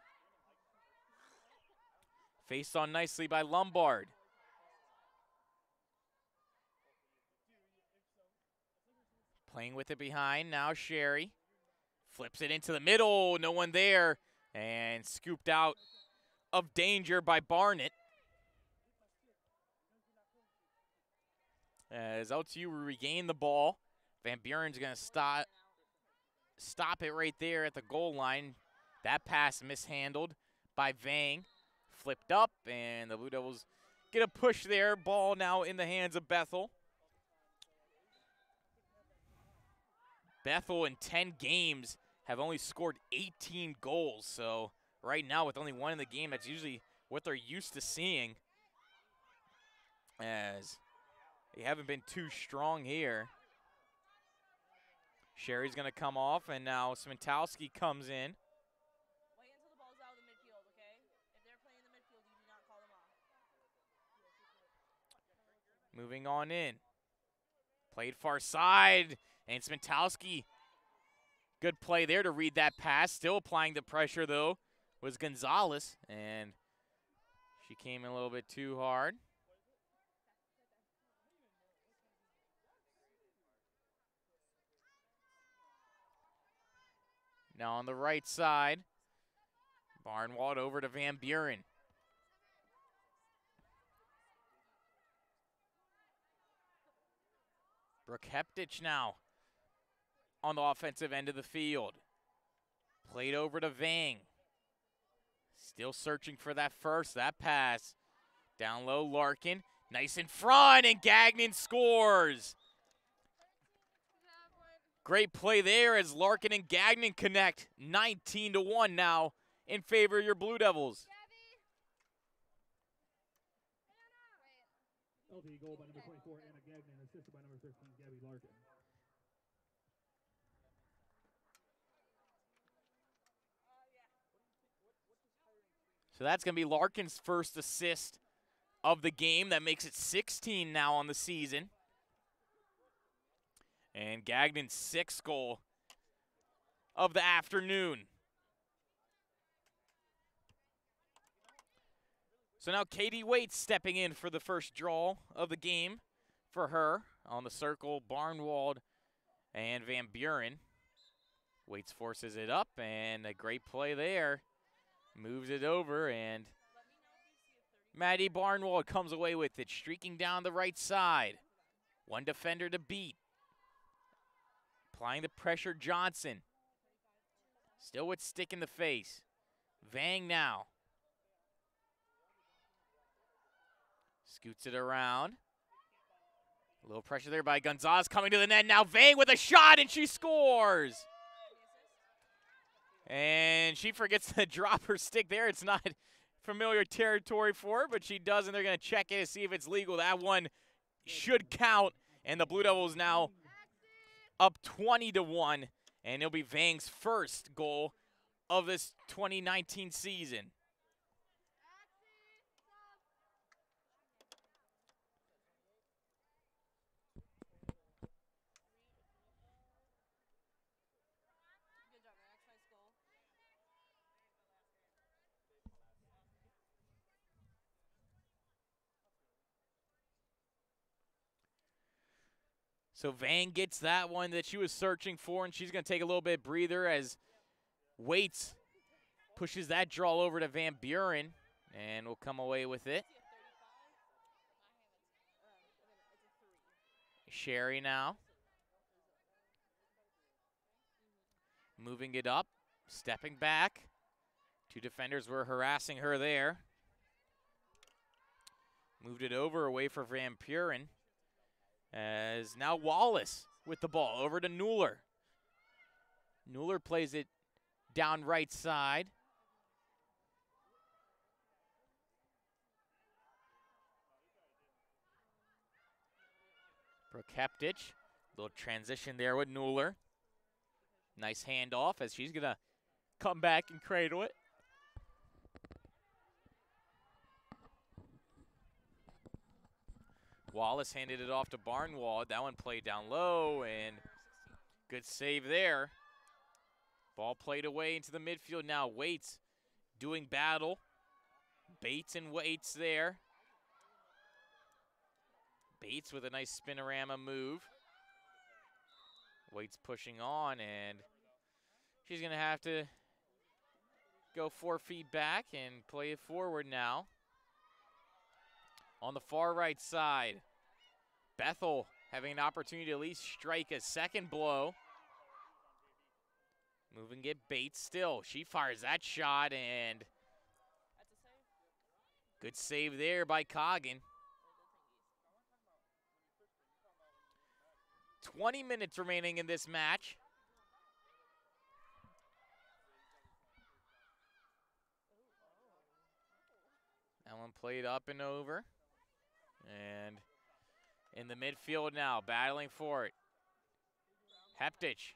Faced on nicely by Lombard. Playing with it behind, now Sherry. Flips it into the middle, no one there, and scooped out of danger by Barnett. As LTU regain the ball, Van Buren's going to stop it right there at the goal line. That pass mishandled by Vang. Flipped up, and the Blue Devils get a push there. Ball now in the hands of Bethel. Bethel in 10 games have only scored 18 goals. So right now with only one in the game, that's usually what they're used to seeing, as they haven't been too strong here. Sherry's going to come off, and now Smentowski comes in. Wait until the ball's out of the midfield, okay? If they're playing in the midfield, you do not call them off. Moving on in. Played far side, and Smentowski, good play there to read that pass. Still applying the pressure, though, was Gonzalez, and she came in a little bit too hard. Now on the right side, Barnwald over to Van Buren. Brooke Heptich now on the offensive end of the field. Played over to Vang. Still searching for that pass. Down low, Larkin. Nice in front, and Gagnon scores. Great play there as Larkin and Gagnon connect. 19-1 now in favor of your Blue Devils. LTU goal by number 24, Anna Gagnon, assisted by number 13, Gabby Larkin. So that's going to be Larkin's first assist of the game. That makes it 16 now on the season. And Gagnon's 6th goal of the afternoon. So now Katie Waits stepping in for the first draw of the game for her. On the circle, Barnwald and Van Buren. Waits forces it up, and a great play there. Moves it over, and Maddie Barnwald comes away with it, streaking down the right side. One defender to beat. Applying the pressure, Johnson. Still with stick in the face. Vang now. Scoots it around. A little pressure there by Gonzalez coming to the net. Now Vang with a shot, and she scores. And she forgets to drop her stick there. It's not familiar territory for her, but she does, and they're going to check it to see if it's legal. That one should count, and the Blue Devils now up 20-1, and it'll be Vang's first goal of this 2019 season. So Vang gets that one that she was searching for, and she's going to take a little bit breather as Waits pushes that draw over to Van Buren, and will come away with it. Sherry now. Moving it up, stepping back. Two defenders were harassing her there. Moved it over away for Van Buren. As now Wallace with the ball over to Neuler. Neuler plays it down right side. Brooke Heptich, little transition there with Neuler. Nice handoff as she's gonna come back and cradle it. Wallace handed it off to Barnwald. That one played down low, and good save there. Ball played away into the midfield now. Waits doing battle. Bates and Waits there. Bates with a nice spinorama move. Waits pushing on, and she's going to have to go 4 feet back and play it forward now. On the far right side, Bethel having an opportunity to at least strike a second blow. Move and get Bates still. She fires that shot, and That's a save. good save there by Coggin. 20 minutes remaining in this match. That one played up and over. And in the midfield now, battling for it. Heptich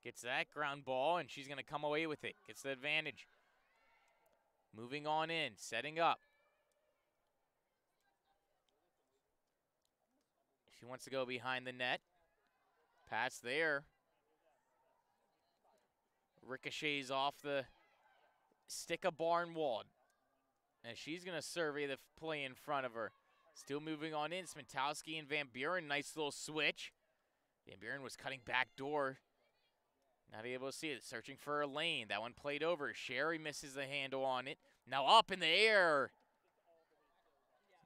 gets that ground ball, and she's going to come away with it. Gets the advantage. Moving on in, setting up. She wants to go behind the net. Pass there. Ricochets off the stick of Barnwald. And she's going to survey the play in front of her. Still moving on in. Smitowski and Van Buren. Nice little switch. Van Buren was cutting back door. Not able to see it. Searching for a lane. That one played over. Sherry misses the handle on it. Now up in the air.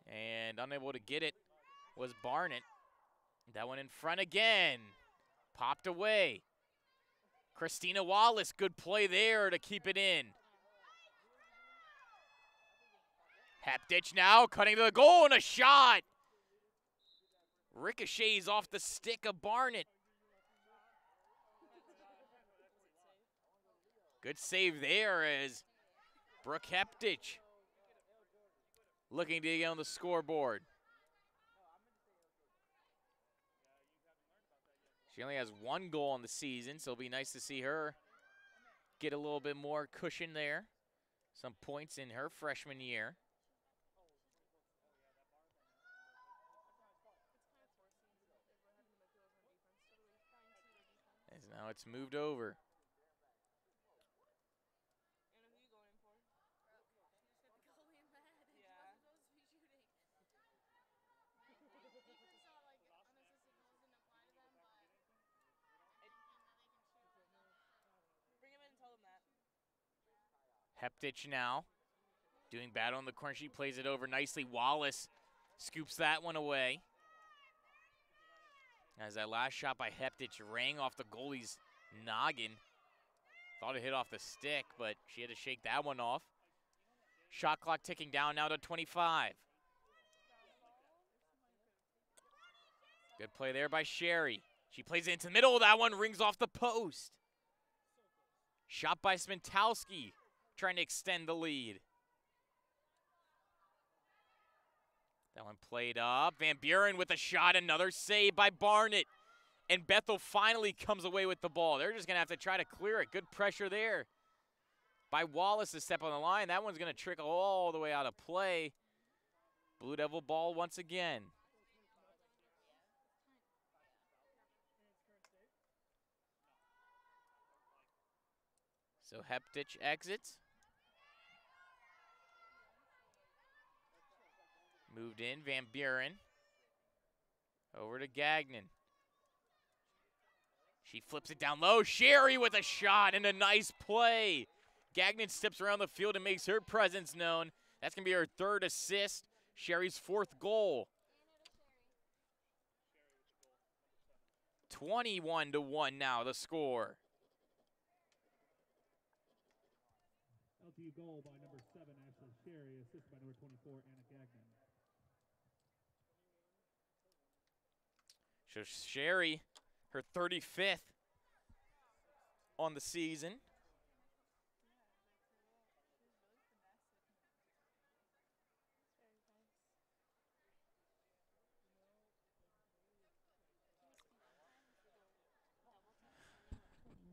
And unable to get it was Barnett. That one in front again. Popped away. Christina Wallace. Good play there to keep it in. Heptich now cutting to the goal and a shot. Ricochets off the stick of Barnett. Good save there as Brooke Heptich looking to get on the scoreboard. She only has one goal on the season, so it'll be nice to see her get a little bit more cushion there. Some points in her freshman year. As now it's moved over. Heptich now doing battle in the corner. She plays it over nicely. Wallace scoops that one away. As that last shot by Heptich rang off the goalie's noggin. Thought it hit off the stick, but she had to shake that one off. Shot clock ticking down now to 25. Good play there by Sherry. She plays it into the middle. That one rings off the post. Shot by Smentowski, trying to extend the lead. That one played up. Van Buren with a shot, another save by Barnett. And Bethel finally comes away with the ball. They're just going to have to try to clear it. Good pressure there by Wallace to step on the line. That one's going to trickle all the way out of play. Blue Devil ball once again. So Heptich exits. Moved in, Van Buren. Over to Gagnon. She flips it down low. Sherry with a shot and a nice play. Gagnon steps around the field and makes her presence known. That's going to be her third assist. Sherry's fourth goal. 21-1 now, the score. LTU goal by number 7, Ashley Sherry, assisted by number 24, Anna Gagnon. So Sherry, her 35th on the season.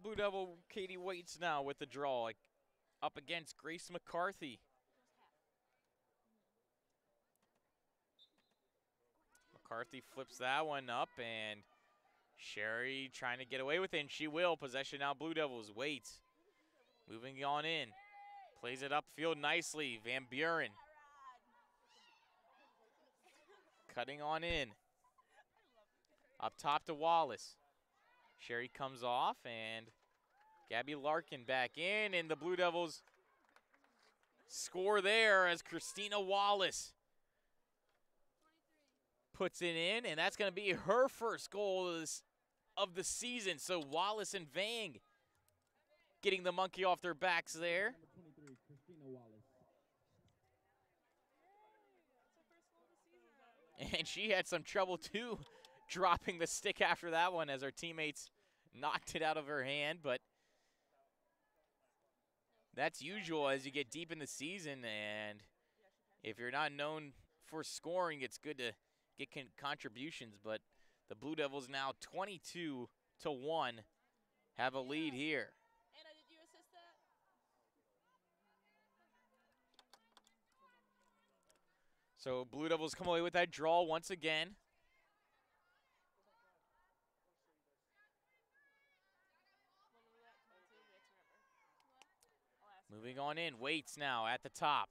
Blue Devil Katie waits now with the draw, like, up against Grace McCarthy. McCarthy flips that one up, and Sherry trying to get away with it, and she will. Possession now, Blue Devils waits. Moving on in. Plays it upfield nicely, Van Buren. Cutting on in. Up top to Wallace. Sherry comes off, and Gabby Larkin back in, and the Blue Devils score there as Christina Wallace puts it in, and that's going to be her first goal of the season. So Wallace and Vang getting the monkey off their backs there. Number 23, Christina Wallace. That's her first goal of the season. And she had some trouble, too, dropping the stick after that one as her teammates knocked it out of her hand. But that's usual as you get deep in the season, and if you're not known for scoring, it's good to get contributions. But the Blue Devils now 22-1 have a lead here. Anna, did you assist that? So Blue Devils come away with that draw once again. What number that? 22? We have to remember. I'll ask. Moving on in, Waits now at the top.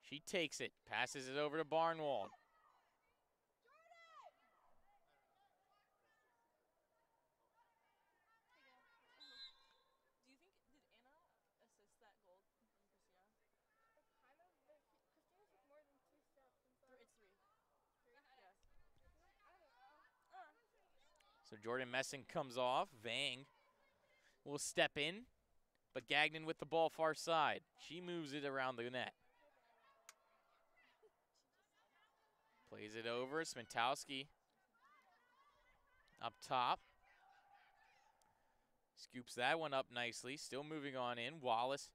She takes it, passes it over to Barnwald. Do you think, did Anna assist that goal from Christina? Kind of, but Christina took more than 2 steps. And so It's 3. Yeah. I don't know. So Jordan Messing comes off. Vang will step in, but Gagnon with the ball far side. She moves it around the net. Plays it over. Smentowski up top. Scoops that one up nicely. Still moving on in. Wallace.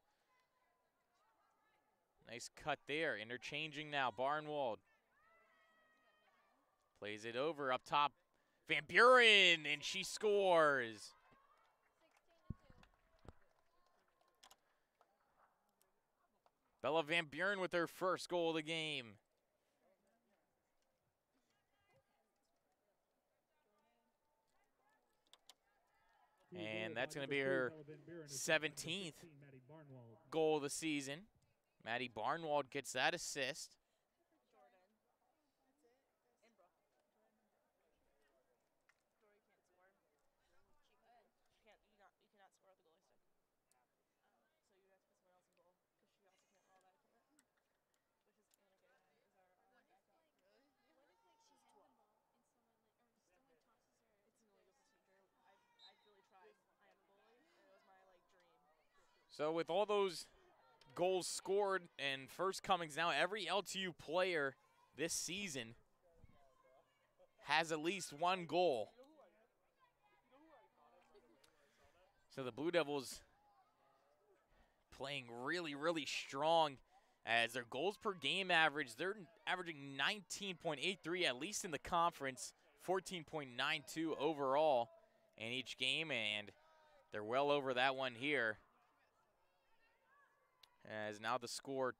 Nice cut there. Interchanging now. Barnwald. Plays it over up top. Van Buren, and she scores. 16-2. Bella Van Buren with her first goal of the game. And that's going to be her 17th goal of the season. Maddie Barnwald gets that assist. Jordan. That's it. And Brooke. Dory can't score. She could. She can't. You cannot score with the goalie stick. So you have to put someone else in goal because she also can't roll that equipment. Which is Anna Gay is our backup. Really? What if like she has the ball and someone like or someone tosses her? It's an illegal procedure. I've really tried. I am a goalie, and it was my like dream. So with all those goals scored and first comings now, every LTU player this season has at least one goal. So the Blue Devils playing really, really strong as their goals per game average, they're averaging 19.83 at least in the conference, 14.92 overall in each game, and they're well over that one here. As now the score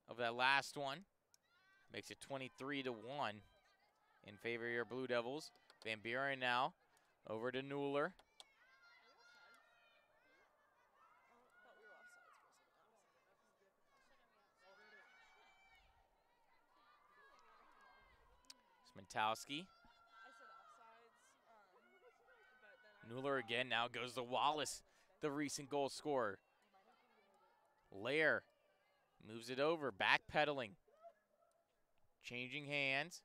of that last one makes it 23-1 in favor of your Blue Devils. Van Buren now over to Newler. Thought we were offsides for a second. Smentowski. I said offsides, but then Newler again now goes to Wallace, the recent goal scorer. Lair moves it over, backpedaling. Changing hands.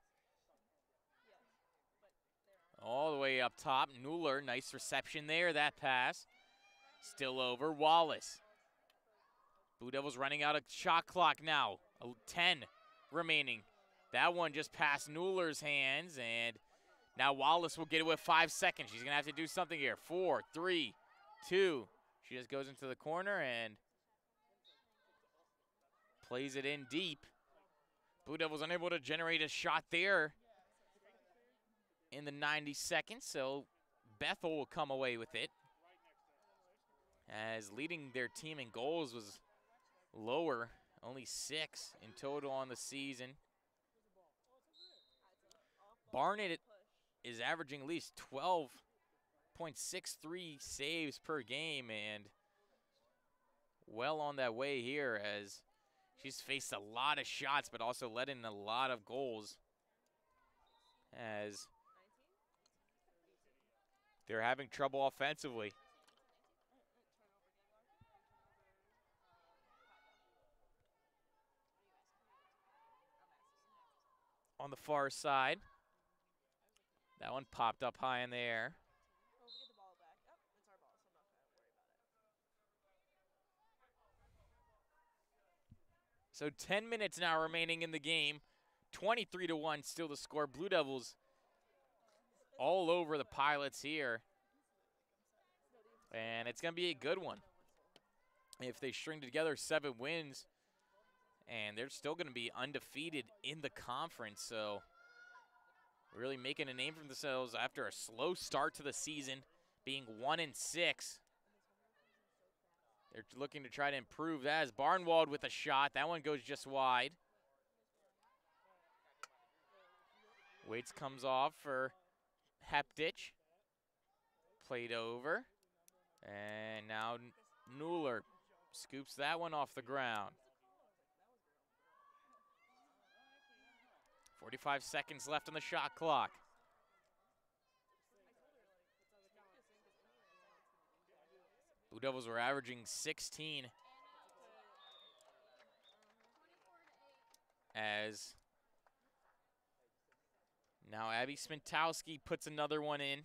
All the way up top. Newler, nice reception there, that pass. Still over, Wallace. Blue Devils running out of shot clock now. 10 remaining. That one just passed Newler's hands, and now Wallace will get it with 5 seconds. She's going to have to do something here. 4, 3, 2. She just goes into the corner and plays it in deep. Blue Devils unable to generate a shot there in the 90 seconds, so Bethel will come away with it. As leading their team in goals was lower, only 6 in total on the season. Barnett is averaging at least 12.63 saves per game, and well on that way here as she's faced a lot of shots but also let in a lot of goals as they're having trouble offensively. on the far side. That one popped up high in the air. Oh, we get the ball back. Oh, it's our ball, so I'm not going to worry about it. So 10 minutes now remaining in the game. 23-1 still the score. Blue Devils all over the Pilots here. And it's going to be a good one. If they string together 7 wins, and they're still going to be undefeated in the conference. So really making a name for themselves after a slow start to the season, being 1-6. They're looking to try to improve that as Barnwald with a shot. That one goes just wide. Waits comes off for Heptich. Played over. And now Nuller scoops that one off the ground. 45 seconds left on the shot clock. Blue Devils were averaging 16 as now Abby Smintowski puts another one in.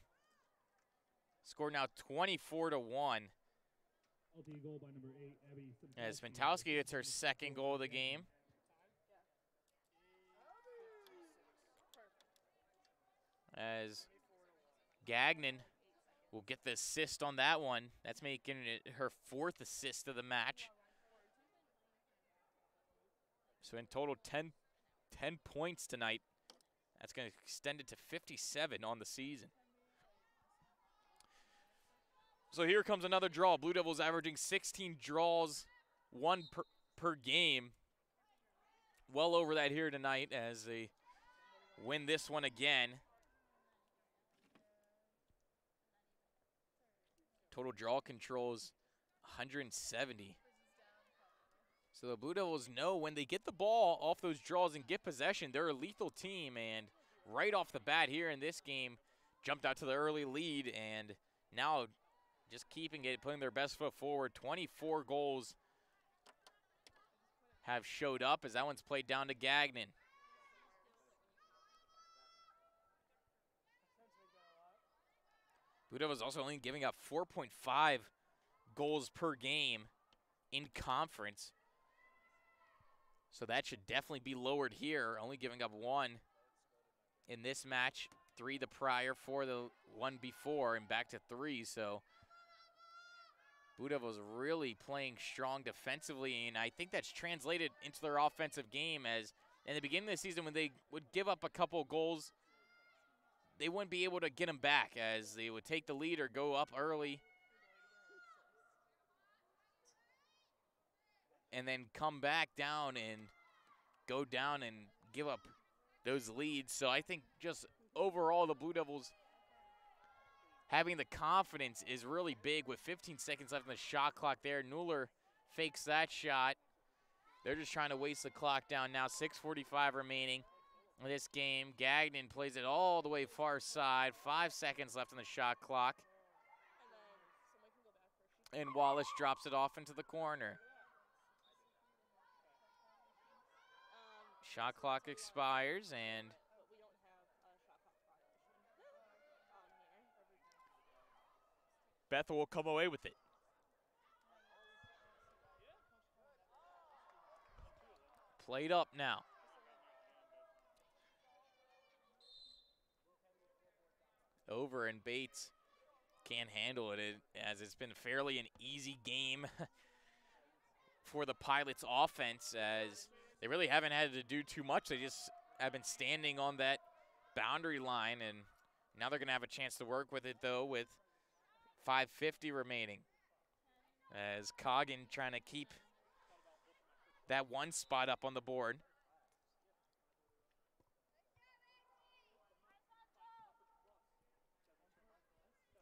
Score now 24-1. LTU goal by number 8, Abby As Smintowski gets her second goal of the game. As Gagnon will get the assist on that one. That's making it her 4th assist of the match. So in total, 10 points tonight. That's going to extend it to 57 on the season. So here comes another draw. Blue Devils averaging 16 draws, 1 per game. Well over that here tonight as they win this one again. Total draw controls 170. So the Blue Devils know when they get the ball off those draws and get possession, they're a lethal team. And right off the bat here in this game, jumped out to the early lead and now just keeping it, putting their best foot forward. 24 goals have showed up as that one's played down to Gagnon. Blue Devils also only giving up 4.5 goals per game in conference. So that should definitely be lowered here, only giving up 1 in this match, 3 the prior, 4 the one before, and back to 3. So Blue Devils really playing strong defensively, and I think that's translated into their offensive game as in the beginning of the season when they would give up a couple goals, they wouldn't be able to get them back as they would take the lead or go up early and then come back down and go down and give up those leads. So I think just overall the Blue Devils having the confidence is really big with 15 seconds left in the shot clock there. Nuller fakes that shot. They're just trying to waste the clock down now. 6:45 remaining in this game. Gagnon plays it all the way far side. 5 seconds left on the shot clock. And Wallace drops it off into the corner. Shot clock expires and Bethel will come away with it. Played up now. Over and Bates can't handle it as it's been fairly an easy game for the Pilots offense as they really haven't had to do too much. They just have been standing on that boundary line, and now they're going to have a chance to work with it, though, with 5:50 remaining. As Coggin trying to keep that one spot up on the board.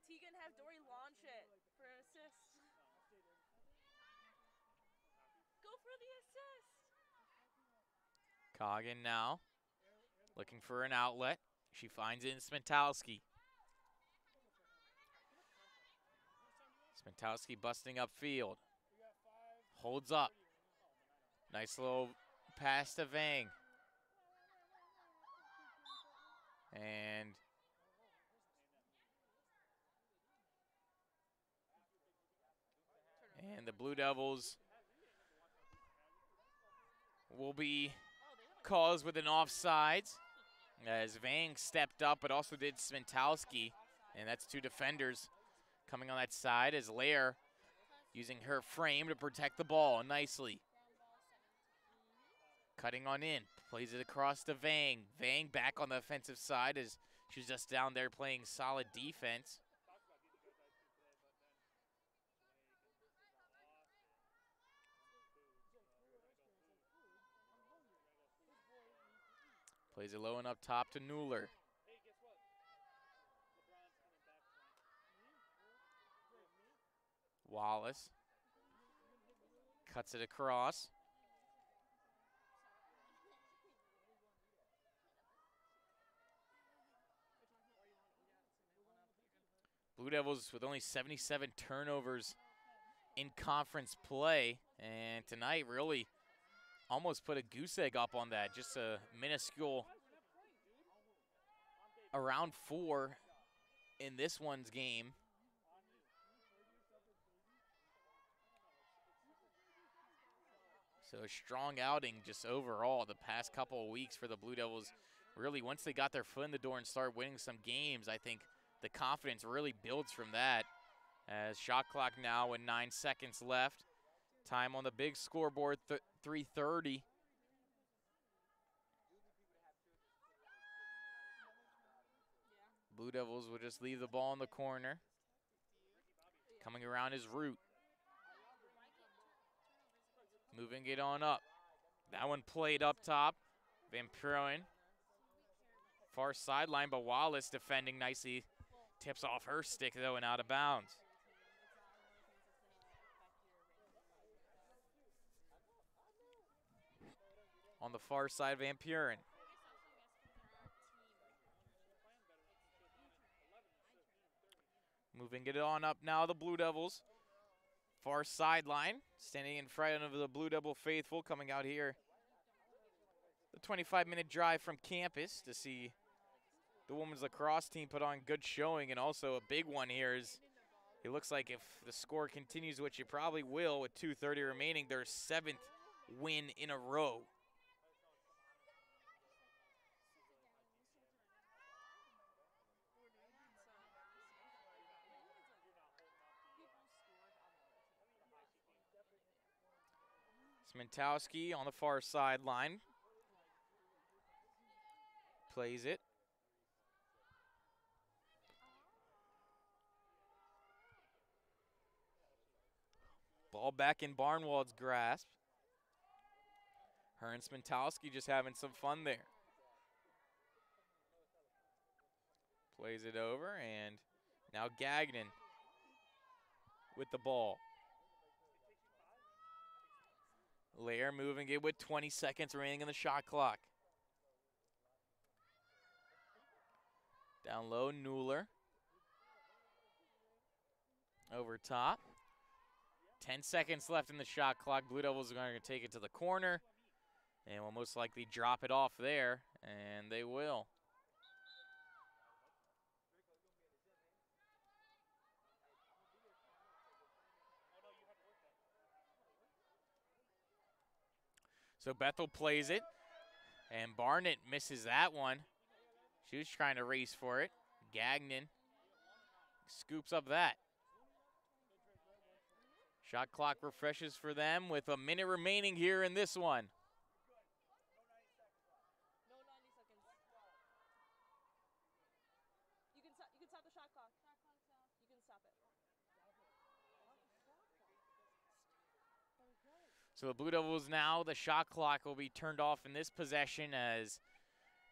Tegan, have Dory launch it for an assist. Go for the assist. Coggin now looking for an outlet. She finds it in Smintowski. Smintowski busting upfield. Holds up. Nice little pass to Vang. And the Blue Devils will be caused with an offsides as Vang stepped up, but also did Smentalski. And that's two defenders coming on that side as Lair using her frame to protect the ball nicely. Cutting on in, plays it across to Vang. Vang back on the offensive side as she's just down there playing solid defense. Plays it low and up top to Nuller. Wallace cuts it across. Blue Devils with only 77 turnovers in conference play, and tonight really almost put a goose egg up on that. Just a minuscule around 4 in this one's game. So a strong outing just overall the past couple of weeks for the Blue Devils. Really, once they got their foot in the door and started winning some games, I think the confidence really builds from that. As shot clock now with 9 seconds left. Time on the big scoreboard, 3:30. Blue Devils will just leave the ball in the corner. Coming around is Root. Moving it on up. That one played up top. Van Pruin. Far sideline, but Wallace defending nicely. Tips off her stick, though, and out of bounds. On the far side, Van Puren. Moving it on up now, the Blue Devils. Far sideline, standing in front of the Blue Devil faithful, coming out here. The 25-minute drive from campus to see the women's lacrosse team put on good showing, and also a big one here is it looks like if the score continues, which it probably will with 2:30 remaining, their 7th win in a row. Smentowski on the far sideline. Plays it. Ball back in Barnwald's grasp. Her and Smentowski just having some fun there. Plays it over, and now Gagnon with the ball. Lair moving it with 20 seconds remaining in the shot clock. Down low, Nuller. Over top. 10 seconds left in the shot clock. Blue Devils are going to take it to the corner, and will most likely drop it off there, and they will. So Bethel plays it, and Barnett misses that one. She was trying to race for it. Gagnon scoops up that. Shot clock refreshes for them with a minute remaining here in this one. No 90 seconds. You can stop the shot clock. You can stop it. So the Blue Devils now, the shot clock will be turned off in this possession as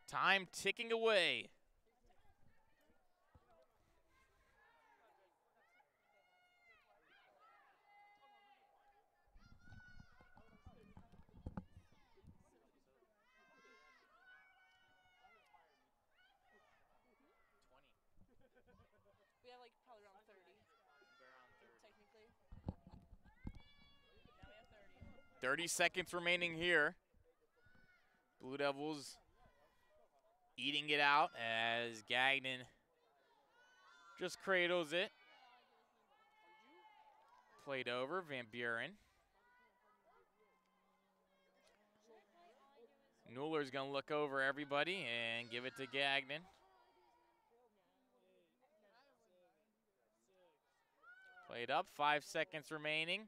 time ticking away. We have like probably around 30. Technically. Now we have 30. 30 seconds remaining here. Blue Devils eating it out as Gagnon just cradles it. Played over, Van Buren. Newler's going to look over everybody and give it to Gagnon. Played up, 5 seconds remaining.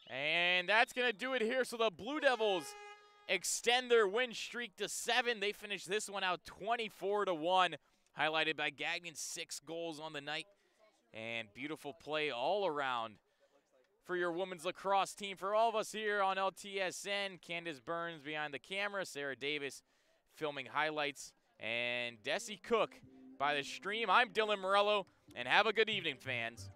And that's going to do it here. So the Blue Devils extend their win streak to 7. They finish this one out 24-1, highlighted by Gagnon's 6 goals on the night. And beautiful play all around for your women's lacrosse team. For all of us here on LTSN, Candace Burns behind the camera, Sarah Davis filming highlights, and Desi Cook by the stream. I'm Dylan Morello, and have a good evening, fans.